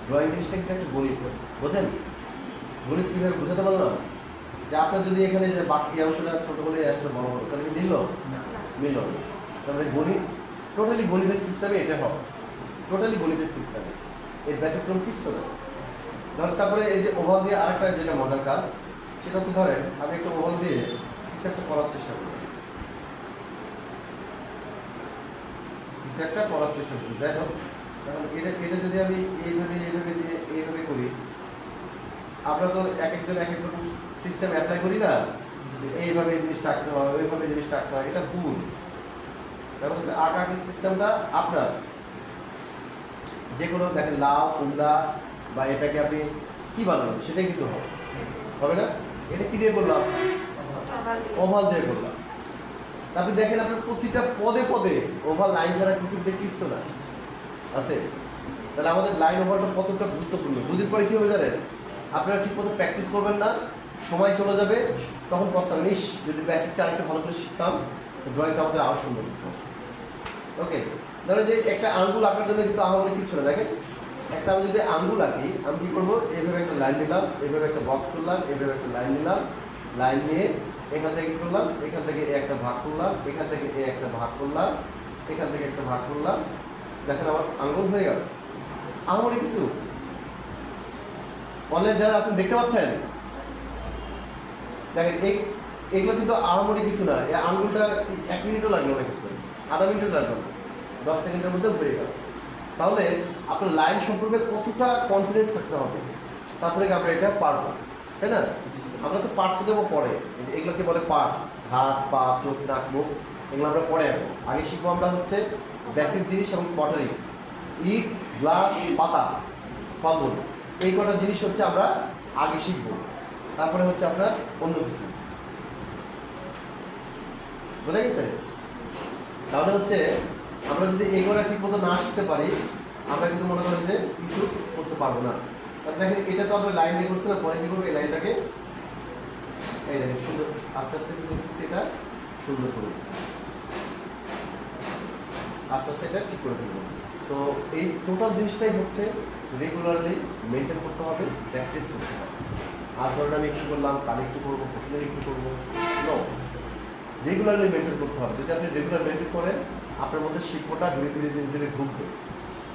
ড্রয়িং জিনিসটা কিন্তু একটা গণিত, বোঝেন? গণিত কীভাবে বোঝাতে পারলাম? যে আপনার যদি এখানে যে বাকি অংশটা ছোটো করে আসতে বড় বড়, তাহলে মিলল? মিলল। তারপরে গণিত, টোটালি গণিতের সিস্টেমে এটা হবে, টোটালি গণিতের সিস্টেমে, এর ব্যতিক্রম কিচ্ছু না। ধর তারপরে এই যে ওভাল দিয়ে আরেকটা যেটা মজার কাজ, সেটা হচ্ছে ধরেন আমি একটা ওভাল দিয়ে কিছু একটা করার চেষ্টা করি, কিছু একটা করার চেষ্টা করি, যাই হোক। তখন এটা যদি আমি এইভাবে দিয়ে এইভাবে করি, আমরা তো এক একজন এক এক রকম সিস্টেম অ্যাপ্লাই করি না, যে এইভাবে জিনিসটা আঁকতে হয়, ওইভাবে জিনিসটা আঁকতে হয়, এটা ভুল। ব্যাপার হচ্ছে আঁকাআঁকির সিস্টেমটা আপনার, যে কোনো দেখেন লাউ কুমড়া বা এটাকে আপনি কি বানাবেন সেটাই কিন্তু হবে না? এটা কি দিয়ে করলাম? ওভাল দিয়ে করলাম। আপনি দেখেন আপনার প্রতিটা পদে পদে ওভাল লাইন ছাড়া পৃথিবীতে কিচ্ছু না আছে। তাহলে আমাদের লাইন ওভারটা কতটা গুরুত্বপূর্ণ। দুদিন পরে কী হবে জানেন, আপনারা ঠিক মতো প্র্যাকটিস করবেন না, সময় চলে যাবে, তখন পস্তাবেন, ইস যদি বেসিকটা আরেকটু ভালো করে শিখতাম ড্রয়িংটা আমাদের আরও সুন্দর হতো। ওকে, ধরো যে একটা আঙ্গুল আঁকার জন্য কিন্তু আমাদের কিছু না, দেখেন একটা আমি যদি আঙ্গুল আঁকি আমি কী করবো, এইভাবে একটা লাইন নিলাম, এইভাবে একটা বক্স করলাম, এইভাবে একটা লাইন নিলাম, লাইন নিয়ে এখান থেকে কী করলাম, এখান থেকে এ একটা ভাগ করলাম, এখান থেকে এ একটা ভাগ করলাম, এখান থেকে একটা ভাগ করলাম, দেখেন আমার আঙ্গুল হয়ে গেল। আঙুলে কিছু অনলাইন যারা আছেন দেখতে পাচ্ছেন, দেখেন এগুলো কিন্তু আহামরি কিছু না। এই আঙুলটা 1 মিনিটও লাগলো না, ক্ষেত্রে আধা মিনিটও লাগলো না, 10 সেকেন্ডের মধ্যে হয়ে গেল। তাহলে আপনার লাইন সম্পর্কে কতটা কনফিডেন্স থাকতে হবে, তারপরে আমরা এটা পারবো, তাই না? আমরা তো পার্টস দেবো পরে, এগুলোকে বলে পার্টস, হাত পা চোখ নাক মুখ, এগুলো আমরা পরে আসবো। আগে শিখবো আমরা হচ্ছে বেসিক জিনিস এবং পটারি, ইট গ্লাস পাতা ফলমূল, এই কটা জিনিস হচ্ছে আমরা আগে শিখবো, তারপরে হচ্ছে আপনার অন্য কিছু। বোঝা গেছে? তাহলে হচ্ছে আমরা যদি এগুলো ঠিক মতো না শিখতে পারি আমরা কিন্তু মনে করেন যে কিছু করতে পারবো না। তাহলে দেখেন এটা তো আমরা লাইন দিয়ে করছি না, পরে কী করবো, এই লাইনটাকে এই দেখেন সুন্দর আস্তে আস্তে কী করতেছি, এটা সুন্দর করে দিচ্ছি, আস্তে আস্তে এটা ঠিক করে ফেলবো। তো এই টোটাল জিনিসটাই হচ্ছে রেগুলারলি মেনটেন করতে হবে, প্র্যাকটিস করতে হবে। আজ ধরেন আমি একটু করলাম, কাল একটু করবো, পরশুদিন একটু করবো, নো, রেগুলারলি মেনটেন করতে হবে। যদি আপনি রেগুলার মেনটেন করেন আপনার মধ্যে শিল্পটা ধীরে ধীরে ধীরে ধীরে ঢুকবে,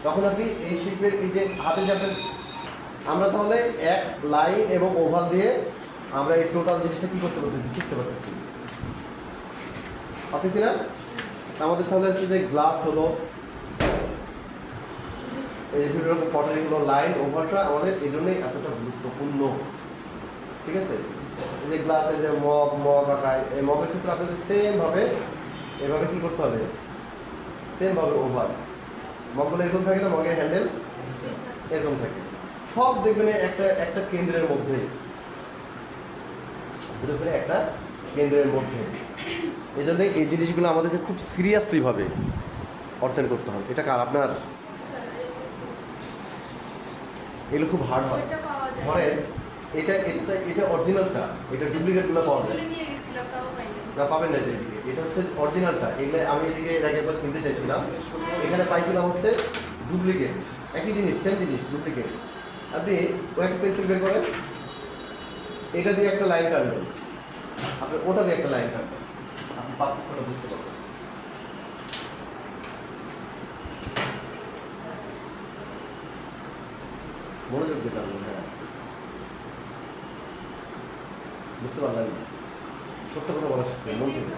তখন আপনি এই শিল্পের এই যে হাতে যাবেন। আমরা তাহলে এক লাইন এবং ওভাল দিয়ে আমরা এই টোটাল জিনিসটা কী করতে পারতেছি, শিখতে পারতেছি, পারতেছি না? আমাদের তাহলে হচ্ছে যে গ্লাস হলো, এই বিভিন্ন রকম পটারিগুলো, লাইন ওভারটা আমাদের এই জন্যই এতটা গুরুত্বপূর্ণ, ঠিক আছে? এই যে গ্লাসের যে মগ আঁকায়, এই মগের ক্ষেত্রে আপনাদের সেমভাবে এভাবে কী করতে হবে, সেমভাবে ওভার, মগগুলো এরকম থাকে না, মগের হ্যান্ডেল এরকম থাকে, সব দেখবেন একটা একটা কেন্দ্রের মধ্যে, ঘুরে ফিরে একটা কেন্দ্রের মধ্যে। এই জন্যই এই জিনিসগুলো আমাদেরকে খুব সিরিয়াসলিভাবে অর্জন করতে হবে। এটা কার আপনার? এগুলো খুব হার্ড হয়। ধরেন এটা এটা এটা অরিজিনালটা, এটা ডুপ্লিকেটগুলো পাওয়া যায় না, পাবেন না এদিকে, এটা হচ্ছে অরিজিনালটা। এগুলো আমি এদিকে এর আগে একবার কিনতে চাইছিলাম, এখানে পাইছিলাম হচ্ছে ডুপ্লিকেট, একই জিনিস সেম জিনিস ডুপ্লিকেট। আপনি কয়েকটা পেন্সিল বের করেন, এটা দিয়ে একটা লাইন টানবেন, আপনি ওটা দিয়ে একটা লাইন টানবেন, আপনি পার্থক্যটা বুঝতে পারবেন। মনোযোগ দিয়ে টানবেন, হ্যাঁ, বুঝতে পারলেন? সত্য কথা বলা শিখতে মন থেকে,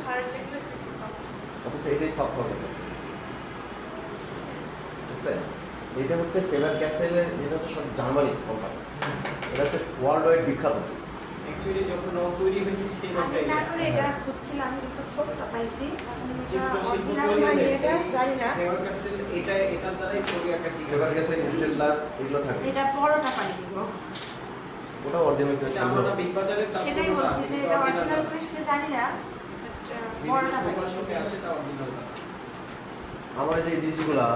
অথচ এটাই সব কথা। বুঝছেন? এটা হচ্ছে ফেবার ক্যাসেলের, এটা হচ্ছে সব জার্মানি কোম্পানি, এটা হচ্ছে ওয়ার্ল্ড ওয়াইড বিখ্যাত। অ্যাকচুয়ালি যখন রং তৈরি হয়েছে সেই রংটাই না করে এটা খুঁজছিলাম কিন্তু ছোটটা পাইছি, এখন চিত্র এটা শিল্প অরিজিনাল তৈরি হয় হয়েছে এটা জানি না। ফেবার ক্যাসেল, এটার দ্বারাই ছবি আঁকা শিখা ফেবার ক্যাসেল, স্টেডলার এগুলো থাকে, এটা বড়টা পাই দিব, ওটা অরিজিনাল এটা ক্যাসেল। আমরা বিগ বাজারের কাজ সেটাই বলছি যে এটা অরিজিনাল করে সেটা জানি না, বড়টা পাই আছে তা অরিজিনাল না। আমার যে এই জিনিসগুলা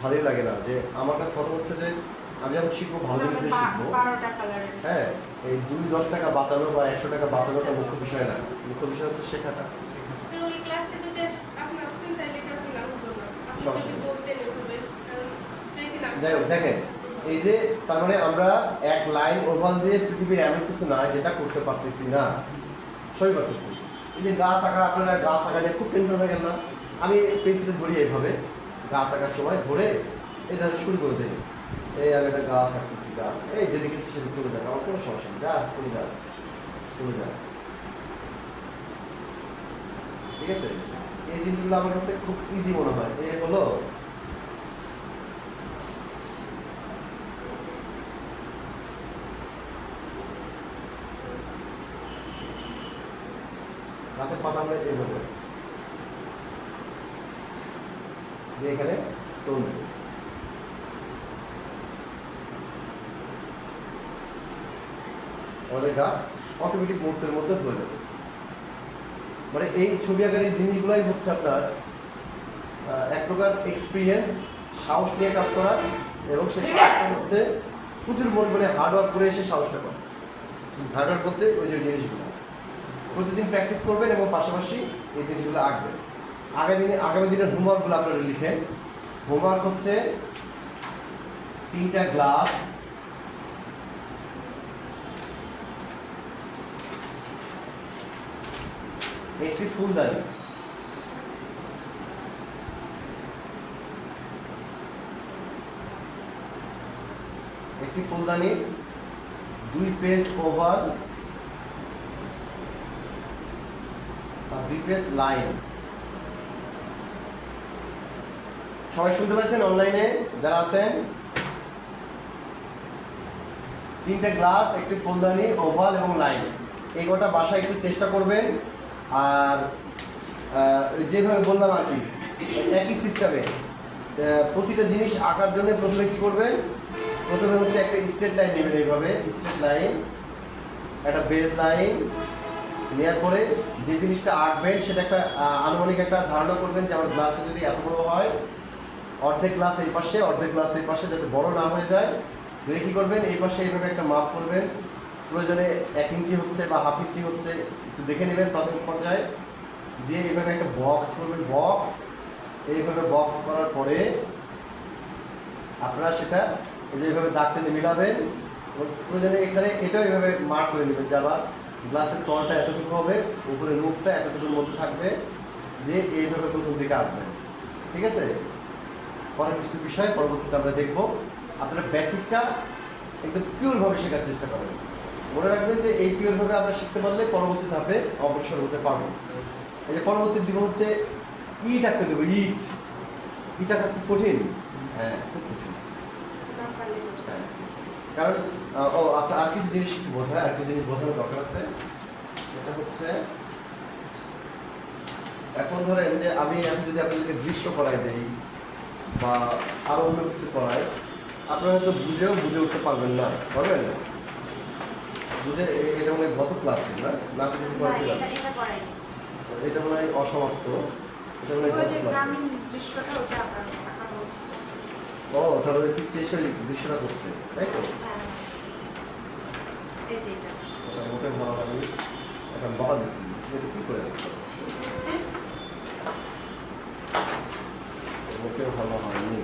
ভালোই লাগে না, যে আমার কাছে কথা হচ্ছে যে আমি যখন শিখবো ভালো জিনিস শিখবো, 12টা কালারের। হ্যাঁ, এই 2-10 টাকা বাঁচানো বা 100 টাকা বাঁচানোটা মুখ্য বিষয় না, মুখ্য বিষয় হচ্ছে শেখাটা। তো ওই ক্লাসে যদি আপনি আসতেন তাহলে এটা আপনি লাভ হতো না, আপনি যদি বলতেন এভাবে, কারণ যেদিন আসতেন যাই হোক, দেখেন এই যে তার মানে আমরা এক লাইন ওভাল দিয়ে পৃথিবীর এমন কিছু না যেটা করতে পারতেছি না, সবই পারতেছি। এই যে গাছ আঁকা, আপনারা গাছ আঁকা নিয়ে খুব টেনশন থাকেন না, আমি পেন্সিলে ধরি এইভাবে গাছ আঁকার সময় ধরে এই ধরে শুরু করে দিই, এই আমি একটা গাছ আঁকতেছি, গাছ এই যেদিকে ইচ্ছে সেদিকে চলে যাবে, আমার কোনো সমস্যা নেই, যা চলে যা চলে যা, ঠিক আছে? এই জিনিসগুলো আমার কাছে খুব ইজি মনে হয়। এই হলো গাছের পাতা আমরা এইভাবে এখানে টোন দেব, আমাদের গাছ অটোমেটিক মুহূর্তের মধ্যে হয়ে যাবে। মানে এই ছবি আঁকার এই জিনিসগুলাই হচ্ছে আপনার এক প্রকার এক্সপিরিয়েন্স, সাহস নিয়ে কাজ করা, এবং সেই সাহসটা হচ্ছে প্রচুর পরিমাণে হার্ডওয়ার্ক করে এসে সাহসটা করা। হার্ডওয়ার্ক বলতে ওই যে জিনিসগুলো প্রতিদিন প্র্যাকটিস করবেন এবং পাশাপাশি এই জিনিসগুলো আঁকবেন। আগামী দিনের হোমওয়ার্কগুলো আপনারা লিখেন। হোমওয়ার্ক হচ্ছে 3টা গ্লাস, একটি ফুলদানি, একটি ফুলদানি, 2 পেজ ওভাল আর 2 পেজ লাইন। সবাই শুনতে পাচ্ছেন অনলাইনে যারা আছেন? 3টে গ্লাস, একটি ফুলদানি, ওভাল এবং লাইন। এই কটা বাসায় একটু চেষ্টা করবেন। আর যেভাবে বললাম আর কি, একই সিস্টেমে প্রতিটা জিনিস আঁকার জন্য প্রথমে কি করবেন? প্রথমে হচ্ছে একটা স্ট্রেট লাইন নেবেন, এইভাবে স্ট্রেট লাইন, একটা বেজ লাইন নেওয়ার পরে যে জিনিসটা আঁকবেন সেটা একটা আনুমানিক একটা ধারণা করবেন যে আমার গ্লাসটা যদি এত বড় হয়, অর্ধেক গ্লাস এই পাশে, অর্ধেক গ্লাস এই পাশে, যাতে বড় না হয়ে যায়। ধরে কী করবেন? এই পাশে এইভাবে একটা মাপ করবেন, প্রয়োজনে 1 ইঞ্চি হচ্ছে বা হাফ ইঞ্চি হচ্ছে একটু দেখে নেবেন প্রাথমিক পর্যায়ে। দিয়ে এইভাবে একটা বক্স করবেন, বক্স। এইভাবে বক্স করার পরে আপনারা সেটা এইভাবে দাগ টেনে মিলাবেন। প্রয়োজনে এখানে এটাও এইভাবে মার্ক করে নেবেন যে আবার গ্লাসের তলটা এতটুকু হবে, উপরে মুখটা এতটুকুর মধ্যে থাকবে। দিয়ে এইভাবে প্রথম দিকে আঁকবেন, ঠিক আছে? পরের কিছু বিষয় পরবর্তীতে আমরা দেখব। আপনারা বেসিকটা একদম পিওরভাবে শেখার চেষ্টা করবেন। মনে রাখবেন যে এই পিওরভাবে আমরা শিখতে পারলে পরবর্তী ধাপে অগ্রসর হতে পারবো। এই যে পরবর্তী দিব হচ্ছে ইট আঁকতে দেবো। ইট আঁকা খুব কঠিন। হ্যাঁ, খুব কঠিন। হ্যাঁ, কারণ আচ্ছা, আর কিছু জিনিস একটু বোঝায়, আর কিছু জিনিস বোঝানোর দরকার আছে। সেটা হচ্ছে এখন ধরেন যে আমি যদি আপনাদেরকে দৃশ্য করাই দেই বা আরো অন্য কিছু করাই, আপনারা হয়তো বুঝে উঠতে পারবেন না, পারবেন না? বুঝে এটা মনে হয় গত ক্লাস না কিছু করেছিলাম, এটা মনে হয় অসমাপ্ত, এটা মনে হয় গত ক্লাস। ও, তাহলে পিকচার এসে দৃশ্যটা করছে, তাই তো? ওটা মোটে ভালো লাগেনি, এখন বহা দিচ্ছি, এটা কি করে আসছে? মোটেও ভালো হয়নি।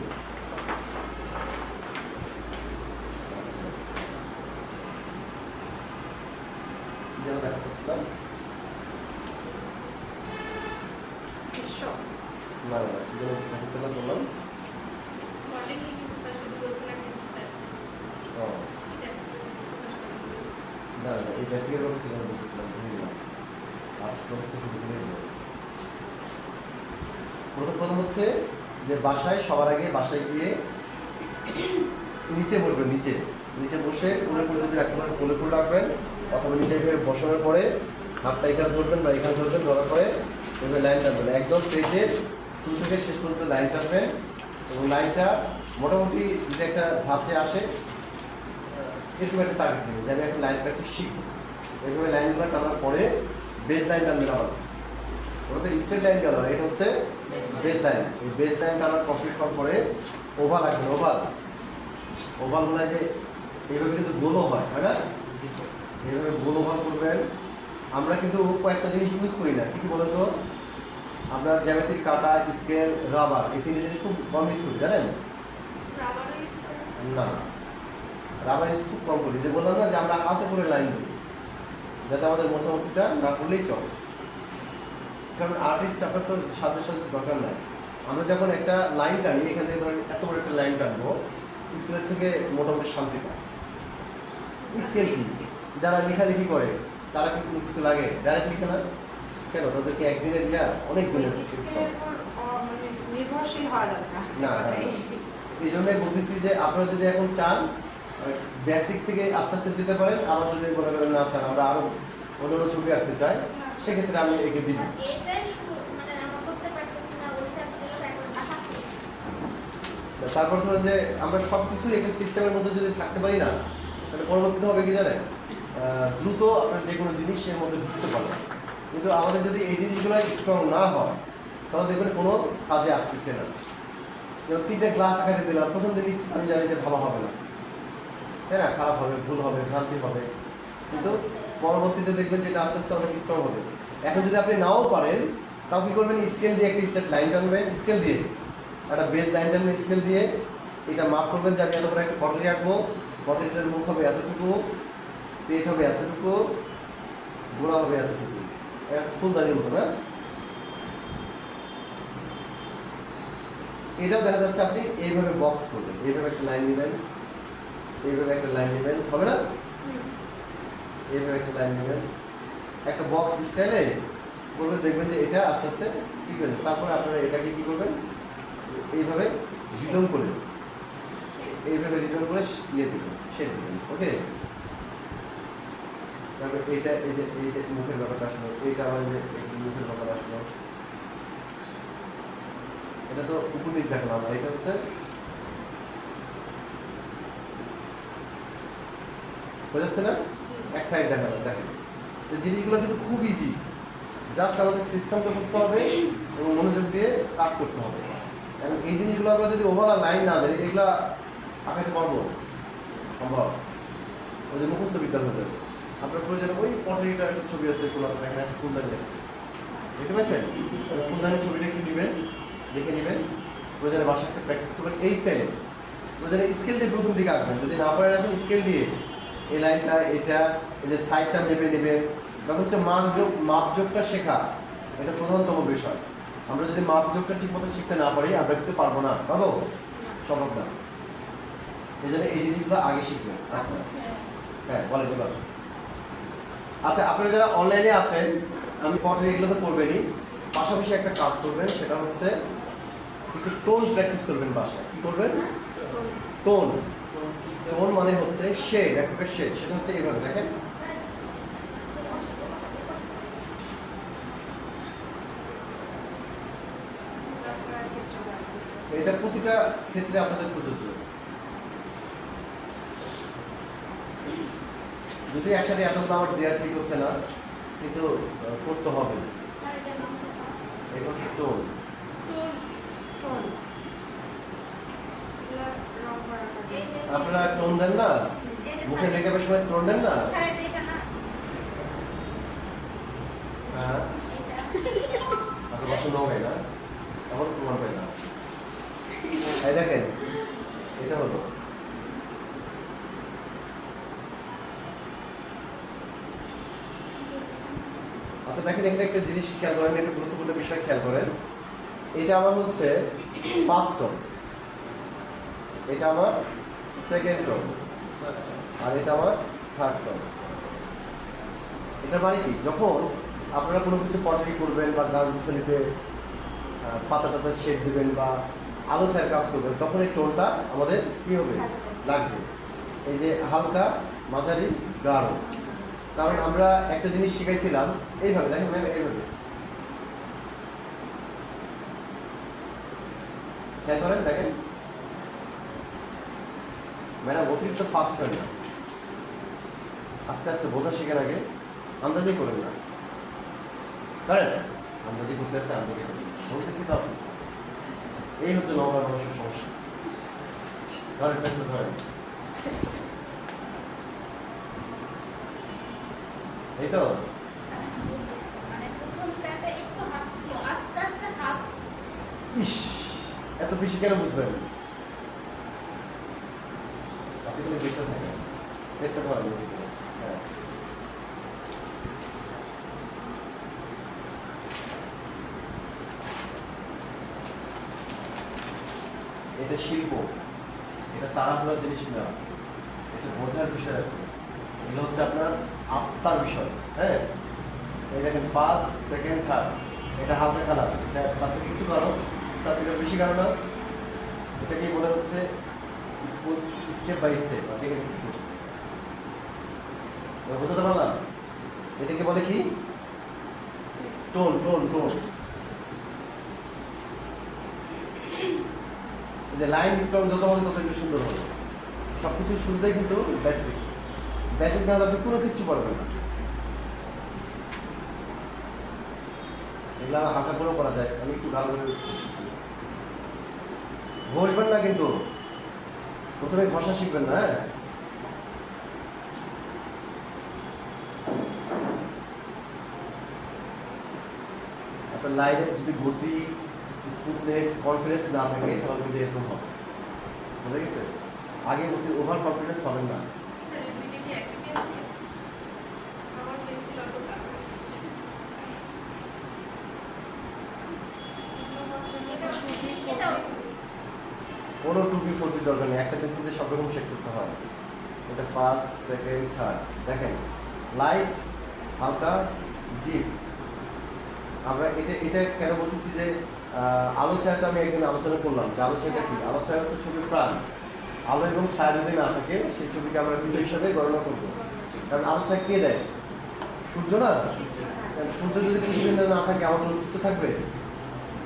যেন দেখা চাচ্ছিলাম না না কি যেন দেখাচ্ছিলাম বললাম। ও না না, এই বেসিকের ব্যাপারে কি যেন বলতেছিলাম, ভুলে গেলাম। আর স্টোরেজ তো শুধু ভুলে গেলাম। প্রথম কথা হচ্ছে যে সবার আগে বাসায় গিয়ে নিচে বসবেন। নিচে বসে কোলে করে যদি রাখতে পারেন কোলে করে রাখবেন, অথবা নিচে এভাবে বসানোর পরে হাতটা এখানে ধরবেন বা এখানে ধরবেন, ধরার পরে এভাবে লাইন টানবেন। একদম পেজের শুরু থেকে শেষ পর্যন্ত লাইন টানবেন, এবং লাইনটা মোটামুটি যদি একটা ধাপে আসে এরকম একটা টার্গেট নেবেন যে আমি একটা লাইন প্র্যাকটিস শিখবো। এইভাবে লাইনগুলো টানার পরে বেজ লাইন টানবেন। আবার ওটাতে স্ট্রেট লাইন টানা, এটা হচ্ছে বেজ লাইন। এই বেজ লাইন টানার কমপ্লিট করার পরে ওভাল রাখবেন। ওভাল বলা যে এইভাবে কিন্তু গোলও হয়, তাই না? এইভাবে গোল ওভাল করবেন। আমরা কিন্তু কয়েকটা জিনিস ইউজ করি না, কি বলেন তো? আপনার জ্যামিতিক কাটা, স্কেল, রাবার, এই 3 জিনিস খুব কম ইউজ করি, জানেন? না, রাবার ইউজ খুব কম করি। যে বললাম না যে আমরা হাতে করে লাইন দিই, যাতে আমাদের মোছামুছিটা না করলেই চলে। কারণ আর্টিস্ট আপনার তো সাহায্য দরকার নাই। আমরা যখন একটা লাইন টানি, এখান থেকে ধরেন এত বড় একটা লাইন টানবো, স্কেলের থেকে মোটামুটি শান্তি পায়। স্কেল কি, যারা লেখালেখি করে তারা কি কোনো কিছু লাগে? ডাইরেক্ট লিখে না কেন? তাদেরকে একদিনের অনেক দিনের নির্ভরশীল হওয়া যাবে না। এই জন্যই বলতেছি যে আপনারা যদি এখন চান বেসিক থেকে আস্তে আস্তে যেতে পারেন। আমার যদি মনে করেন না স্যার আমরা আরো অন্য ছবি আঁকতে চাই, সেক্ষেত্রে আমি এঁকে দিব। তারপর ধরুন যে আমরা সব কিছু একটা সিস্টেমের মধ্যে যদি থাকতে পারি না, তাহলে পরবর্তীতে হবে কি জানেন? দ্রুত আপনার যে কোনো জিনিসের মধ্যে ঢুকতে পারবেন। কিন্তু আমাদের যদি এই জিনিসগুলো স্ট্রং না হয় তাহলে দেখবেন কোনো কাজে আসতেছে না। যেমন 3টে গ্লাস আঁকাতে দিলাম, প্রথম জিনিস আমি জানি যে ভালো হবে না, তাই না, খারাপ হবে, ভুল হবে, ভ্রান্তি হবে, কিন্তু পরবর্তীতে দেখবেন যে এটা আস্তে আস্তে অনেক স্ট্রং হবে। এখন যদি আপনি নাও পারেন তাও কি করবেন, স্কেল দিয়ে একটা স্ট্রেট লাইন টানবেন, স্কেল দিয়ে একটা বেস লাইন টানবেন, স্কেল দিয়ে এটা মাপ করবেন যে আমি এত করে একটা পটরি আঁকবো, পটরিটার মুখ হবে এতটুকু, পেট হবে এতটুকু, গোড়া হবে এতটুকু, ফুলদানির মতো না। এটাও দেখা যাচ্ছে আপনি এইভাবে বক্স করবেন, এইভাবে একটা লাইন নেবেন, এইভাবে একটা লাইন নেবেন, হবে না, এইভাবে একটা লাইন নেবেন, একটা বক্স স্টাইলে করবেন, দেখবেন যে এটা আস্তে আস্তে ঠিক হয়ে যাবে। তারপরে আপনারা এটাকে কি করবেন, এইভাবে রিডন করবেন, এইভাবে রিডন করে ইয়ে দেবেন, শেড দেবেন। ওকে, তারপরে এইটা এই যে মুখের ব্যাপারটা আসলো, এইটা আবার যে মুখের ব্যাপার আসলো, এটা তো উপনিক দেখলাম, আর এটা হচ্ছে বোঝাচ্ছে না, এক সাইড দেখালাম। দেখেন এই জিনিসগুলো কিন্তু খুব ইজি, জাস্ট আমাদের সিস্টেমটা বুঝতে হবে এবং মনোযোগ দিয়ে কাজ করতে হবে। এবং এই জিনিসগুলো আমরা যদি ওভারঅল লাইন না জানি, এগুলো আঁকাতে পারবো সম্ভব, ওই যে মুখস্থ বিদ্যা হয়ে যাবে। আপনার প্রয়োজন ওই পটারিটার একটা ছবি আছে, কোনো দেখেন একটা ফুলদানি আছে, দেখতে পাচ্ছেন, ফুলদানির ছবিটা একটু নেবেন, দেখে নেবেন, প্রয়োজনে বাসা একটা প্র্যাকটিস করবেন এই স্টাইলে। প্রয়োজনে স্কেল দিয়ে প্রথম দিকে আঁকবেন, যদি না পারেন এখন স্কেল দিয়ে এই লাইনটা, এটা এই যে সাইডটা নেবেন। ব্যাপার হচ্ছে মাপযোগটা শেখা, এটা প্রধানতম বিষয়। আমরা যদি মাপযোগটা ঠিক মতো শিখতে না পারি আমরা কিন্তু পারবো না, পারবো, সম্ভব না। এই জন্য এই জিনিসগুলো আগে শিখবেন। আচ্ছা হ্যাঁ বলেন এবার। আচ্ছা, আপনারা যারা অনলাইনে আছেন, আমি পটে এগুলো তো করবেনই, পাশাপাশি একটা কাজ করবেন, সেটা হচ্ছে একটু টোন প্র্যাকটিস করবেন বাসায়। কি করবেন, টোন। টোন মানে হচ্ছে শেড, একটা শেড, সেটা হচ্ছে এইভাবে দেখেন, এটা প্রতিটা ক্ষেত্রে আপনাদের প্রযোজ্য। যদি একসাথে এতগুলো আমার দেওয়া ঠিক হচ্ছে না, কিন্তু করতে হবে। এটা হচ্ছে টোন। আপনারা টোন দেন না, মুখে মেকআপের সময় টোন দেন না? হ্যাঁ, আপনার বাসন নয় না, এমন প্রমাণ পাই না। এই দেখেন, এটা হলো আচ্ছা। দেখেন এখানে একটা জিনিস খেয়াল করেন, একটা গুরুত্বপূর্ণ বিষয় খেয়াল করেন। এটা আমার হচ্ছে ফার্স্ট টোন, এটা আমার সেকেন্ড টোন, আর এটা আমার থার্ড টোন। এটা মানে কি, যখন আপনারা কোনো কিছু পটারি করবেন বা গাছ গুছালিতে পাতা টাতা শেড দেবেন বা আলো ছায়ের কাজ করবেন, তখন এই টোনটা আমাদের কী হবে, লাগবে। এই যে হালকা, মাঝারি, গাঢ়। কারণ আমরা একটা জিনিস শিখাইছিলাম এইভাবে, দেখেন ম্যাম, এইভাবে খেয়াল করেন, দেখেন ম্যাডাম অতিরিক্ত ফাস্ট হয় না, আস্তে আস্তে বোঝা শেখার আগে আন্দাজে করেন না, করেন আন্দাজে করতে আসছে, আন্দাজে করেন বলতেছি তো অসুবিধা। এই হচ্ছে নবরা মানুষের সমস্যা। ধরেন ধরেন, এই তো ইস, এত বেশি কেন বুঝবেন? আপনি কিন্তু দেখতে থাকেন, চেষ্টা করেন। হ্যাঁ, এটা শিল্প, এটা তাড়াহুড়ার জিনিস না, এটা বোঝার বিষয় আছে। এগুলো হচ্ছে আপনার আত্মার বিষয়। হ্যাঁ, এই দেখেন ফার্স্ট, সেকেন্ড, থার্ড, এটা হালকা কালার, এটা তার থেকে একটু কারো, তার থেকে বেশি কারো না। এটাকে বলে হচ্ছে স্টেপ বাই স্টেপ। বোঝাতে পারলাম? এটাকে বলে কি, টোন। টোন টোন যে লাইন স্ট্রং যত হবে তত একটু সুন্দর হবে। সব কিছু শুরুতেই কিন্তু বেসিক বেসিক না হলে আপনি কোনো কিচ্ছু পারবেন না। এগুলো হালকা করেও করা যায়, আমি একটু ভালো করে ঘষবেন না, কিন্তু প্রথমে ঘষা শিখবেন না। হ্যাঁ, আপনার লাইনে যদি গতি, স্মুথনেস, কনফিডেন্স না থাকে তাহলে কিন্তু এরকম হবে, বুঝা গেছে? আগে গতি ওভার কনফিডেন্স হবেন না। স্যার এই দুইটা কি একটা পেন্সিল? আমার পেন্সিল অত কালো হচ্ছে। এটাও কোনো টুপি ফোরটি দরকার নেই, একটা পেন্সিলে সব রকম শেড করতে হয়। এটা ফার্স্ট, সেকেন্ড, থার্ড। দেখেন লাইট, হালকা, ডিপ। আমরা এটা কেন বলতেছি যে আলো ছায়াটা আমি একদিন আলোচনা করলাম যে আলো ছায়াটা কি? আলো ছায়া হচ্ছে ছবির প্রাণ। আলো এবং ছায়া যদি না থাকে সেই ছবিকে আমরা বিন্দু হিসাবে গণনা করবো। কারণ আলো ছায়া কে দেয়? সূর্য না? কারণ সূর্য যদি পৃথিবীতে না থাকে আমাদের অস্তিত্ব থাকবে?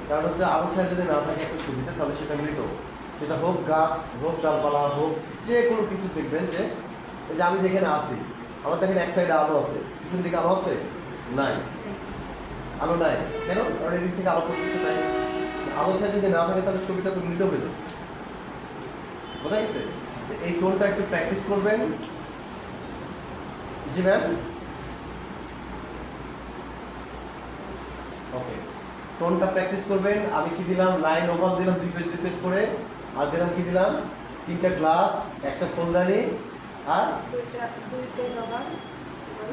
কারণ হচ্ছে আলো ছায়া যদি না থাকে একটা ছবিতে তাহলে সেটা মৃত। সেটা হোক গাছ, হোক ডালপালা, হোক যে কোনো কিছু। দেখবেন যে এই যে আমি যেখানে আছি, আমার দেখেন এক সাইডে আলো আছে, পিছন দিকে আলো আছে? নাই, আলো নাই। কেন? কারণ এদিক থেকে আলো করতেছে, তাই আলো ছায়া যদি না থাকে তাহলে ছবিটা তো মৃত হয়ে যাচ্ছে। বোঝা গেছে? এই টোনটা একটু প্র্যাকটিস করবেন। জি ম্যাম, ওকে, টোনটা প্র্যাকটিস করবেন। আমি কি দিলাম? লাইন ওভার দিলাম 2 পেজ করে, আর দিলাম কি দিলাম? 3টা গ্লাস, একটা ফুলদানি, আর 2 page over,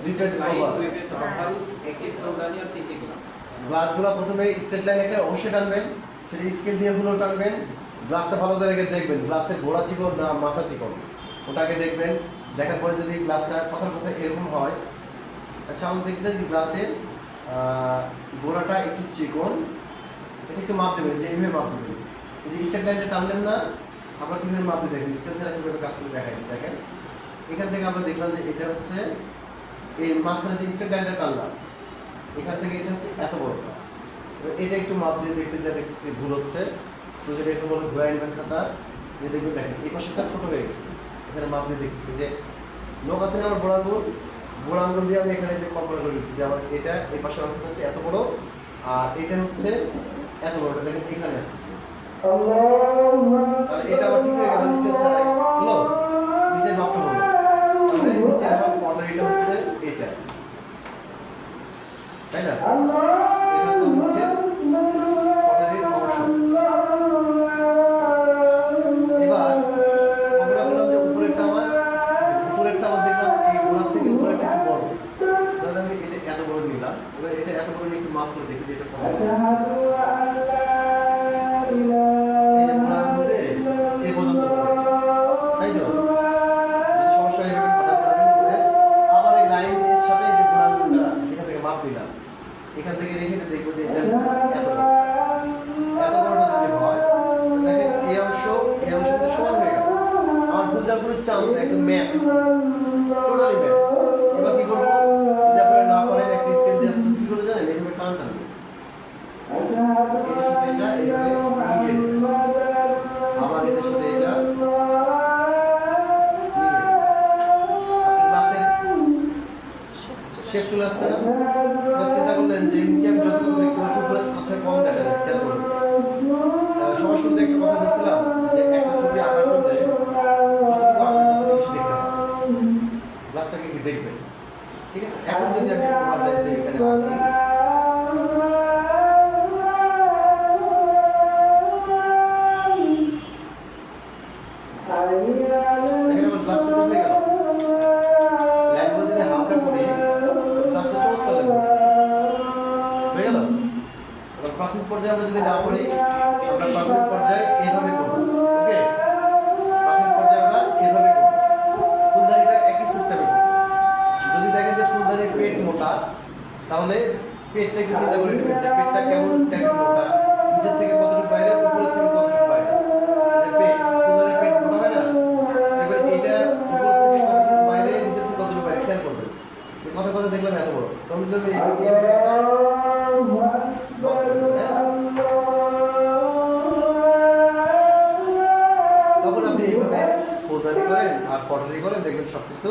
2 page over. 2 page over, একটি ফুলদানি আর 3টি গ্লাস। গ্লাসগুলো প্রথমে স্ট্রেট লাইন একটা অবশ্যই টানবেন, সেটা স্কেল দিয়ে গুলো টানবেন। গ্লাসটা ভালো করে আগে দেখবেন, গ্লাসের গোড়া চিকন না মাথা চিকন, ওটা আগে দেখবেন। দেখার পরে যদি গ্লাসটা কথার কথা এরকম হয়, সামনে দেখবেন যে গ্লাসের গোড়াটা একটু চিকন, এটা একটু মাপ দেবেন, যে এইভাবে মাপ দেবেন। এই যে স্ট্রেট লাইনটা টানলেন না, আমরা কীভাবে মাপ দিয়ে দেখবেন, স্কেল ছাড়া কীভাবে কাজ করে দেখাই। দেখেন এখান থেকে আমরা দেখলাম যে এটা হচ্ছে এই মাঝখানে যে স্ট্রেট লাইনটা টানলাম, এখান থেকে এটা হচ্ছে এত বড়টা। এটা একটু মাপ দিয়ে দেখতে যা দেখতেছি ভুল হচ্ছে, তো যেটা একটু বড় ঘুরাই নেবেন খাতা, যে দেখবেন দেখেন এই পাশেটা ছোটো হয়ে গেছে। এখানে মাপ দিয়ে দেখতেছি যে লোক আছে না আমার বড় আঙুল, বড় আঙুল দিয়ে আমি এখানে যে কল্পনা করে দিচ্ছি যে আমার এটা এই পাশের অংশটা হচ্ছে এত বড়, আর এটা হচ্ছে এত বড়টা। দেখেন এখানে আসতেছে, তাহলে এটা আবার ঠিক হয়ে গেল। স্কেল ছাড়াই হলো, নিচের মাপটা হলো, তাহলে নিচের আমার পটারিটা হচ্ছে এটা, তাই না? এটা হচ্ছে নিচের পটারির অংশ। এবার আমরা বললাম যে উপরেরটা আমার দেখলাম এই গোড়ার থেকে উপরেরটা একটু বড়, তাহলে আমি এটা এত বড় নিলাম। এবার এটা এত বড় নিয়ে একটু মাপ করে দেখি যে এটা কত বড়। এই যে গোড়ার মধ্যে এই পর্যন্ত বড়, তাই তো? যদি সমস্যা হয় এভাবে কথা বলবেন করে আবার এই লাইনের সাথে যে গোড়াগুলোটা যেখান থেকে মাপ নিলাম এখান থেকে রেখে দেখবো যে এটা হচ্ছে এত বড়টা যদি হয়, দেখেন এই অংশ কিন্তু সমান হয়ে গেল। আমার বোঝার কোনো চান্স নেই, একদম ম্যাথ, টোটালি ম্যাথ। এবার কি করবো? যদি আপনারা না পারেন একটা স্কেল দিয়ে আপনি কি করে জানেন? এইভাবে টান টানবেন, এটার সাথে এটা এইভাবে মিলিয়ে দেবেন, আবার এটার সাথে এটা ক্লাসের শেপ চলে আসছে না? এবার চিন্তা করলেন যে নিচে আমি যতটুকু দেখতে পাচ্ছি উপরে কোথায় কম দেখা যায়, খেয়াল করুন। সবার শুরুতে একটা কথা বলছিলাম যে একটা ছবি আঁকার জন্য যতটুকু আঁকবেন ততটুকু বেশি দেখতে হবে, গ্লাসটাকে কি দেখবেন, ঠিক আছে? এখন যদি আমি ওভারলাইন দিয়ে এখানে আঁকি, দেখেন আমার গ্লাস কিন্তু হয়ে গেল। লাইনগুলো যদি হালকা করি গ্লাসটা চমৎকার লাগবে, হয়ে গেল। এবার প্রাথমিক পর্যায়ে আমরা যদি না করি, আমরা প্রাথমিক পর্যায়ে এইভাবে করব, ওকে? প্রাথমিক পর্যায়ে আমরা এইভাবে করব, ফুলদানিটা একই সিস্টেমে করব। যদি দেখেন যে ফুলদানির পেট মোটা, তাহলে পেটটা একটু চিন্তা করে নেবেন যে পেটটা কেমন টাইপের মোটা, নিচের থেকে কতটুকু বাইরে, উপরের থেকে কতটুকু বাইরে। যে পেট, ফুলদানির পেট মোটা হয় না? এবার এটা উপর থেকে কতটুকু বাইরে, নিচের থেকে কতটুকু বাইরে খেয়াল করবেন। কথা কথা দেখলাম এত বড়, তখন যদি তখন আপনি এইভাবে ফুলদানি করেন আর পটারি করেন, দেখবেন সবকিছু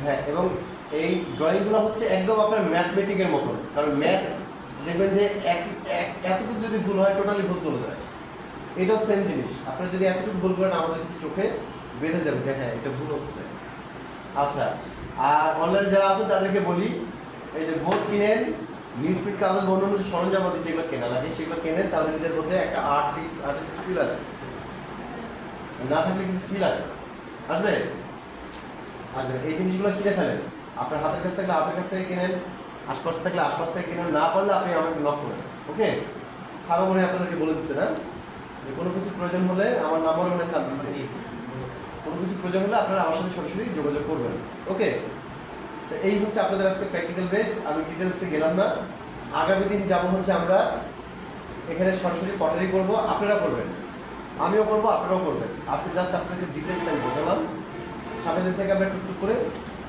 হ্যাঁ, এবং এই ড্রয়িংগুলো হচ্ছে একদম আপনার ম্যাথমেটিকের মতন, কারণ ম্যাথ দেখবেন যে এতটুকু যদি ভুল হয় টোটালি ভুল চলে যায়। এটাও সেম জিনিস, আপনারা যদি এতটুকু ভুল করেন আমাদের চোখে বেঁধে যাবে যে হ্যাঁ এটা ভুল হচ্ছে। আচ্ছা, আর অনলাইনে যারা আছে তাদেরকে বলি, এই যে বোর্ড কিনেন, নিউজ প্রিন্ট কাগজ অন্যান্য যে সরঞ্জামাদি যেগুলো কেনা লাগে সেগুলো কেনেন, তাহলে নিজের মধ্যে একটা আর্টিস্ট ফিল আসবে। না থাকলে কিন্তু ফিল আসবে, আসবে আসবে। এই জিনিসগুলো কিনে ফেলেন, আপনার হাতের কাছ থাকলে হাতের কাছ থেকে কিনেন, আশপাশ থাকলে আশপাশ থেকে কিনেন, না পারলে আপনি আমাকে নক করেন। ওকে, স্যারও মনে হয় আপনাদেরকে বলে দিচ্ছে না যে কোনো কিছু প্রয়োজন হলে আমার নাম্বার মনে স্যার দিচ্ছে, কোনো কিছু প্রয়োজন হলে আপনারা আমার সাথে সরাসরি যোগাযোগ করবেন। ওকে, তো এই হচ্ছে আপনাদের আজকে প্র্যাকটিক্যাল বেস। আমি ডিটেলসে গেলাম না। আগামী দিন যাবো হচ্ছে আমরা এখানে সরাসরি পটারি করবো, আপনারা করবেন, আমিও করবো, আপনারাও করবেন। আজকে জাস্ট আপনাদেরকে ডিটেলস আমি বোঝালাম, সামনের দিন থেকে আমরা টুকটুক করে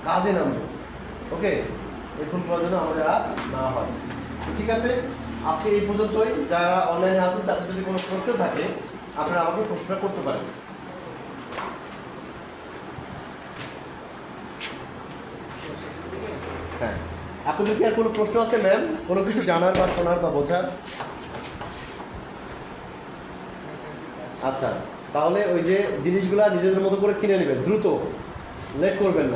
কাজে নামবো। ওকে, এই ভুলগুলো যেন আমাদের আর না হয়। তো ঠিক আছে, আজকে এই পর্যন্তই। যারা অনলাইনে আছেন তাদের যদি কোনো প্রশ্ন থাকে আপনারা আমাকে প্রশ্নটা করতে পারেন। হ্যাঁ, আপনাদের কি আর কোনো প্রশ্ন আছে ম্যাম? কোনো কিছু জানার বা শোনার বা বোঝার? আচ্ছা, তাহলে ওই যে জিনিসগুলো নিজেদের মতো করে কিনে নেবেন, দ্রুত লেট করবেন না।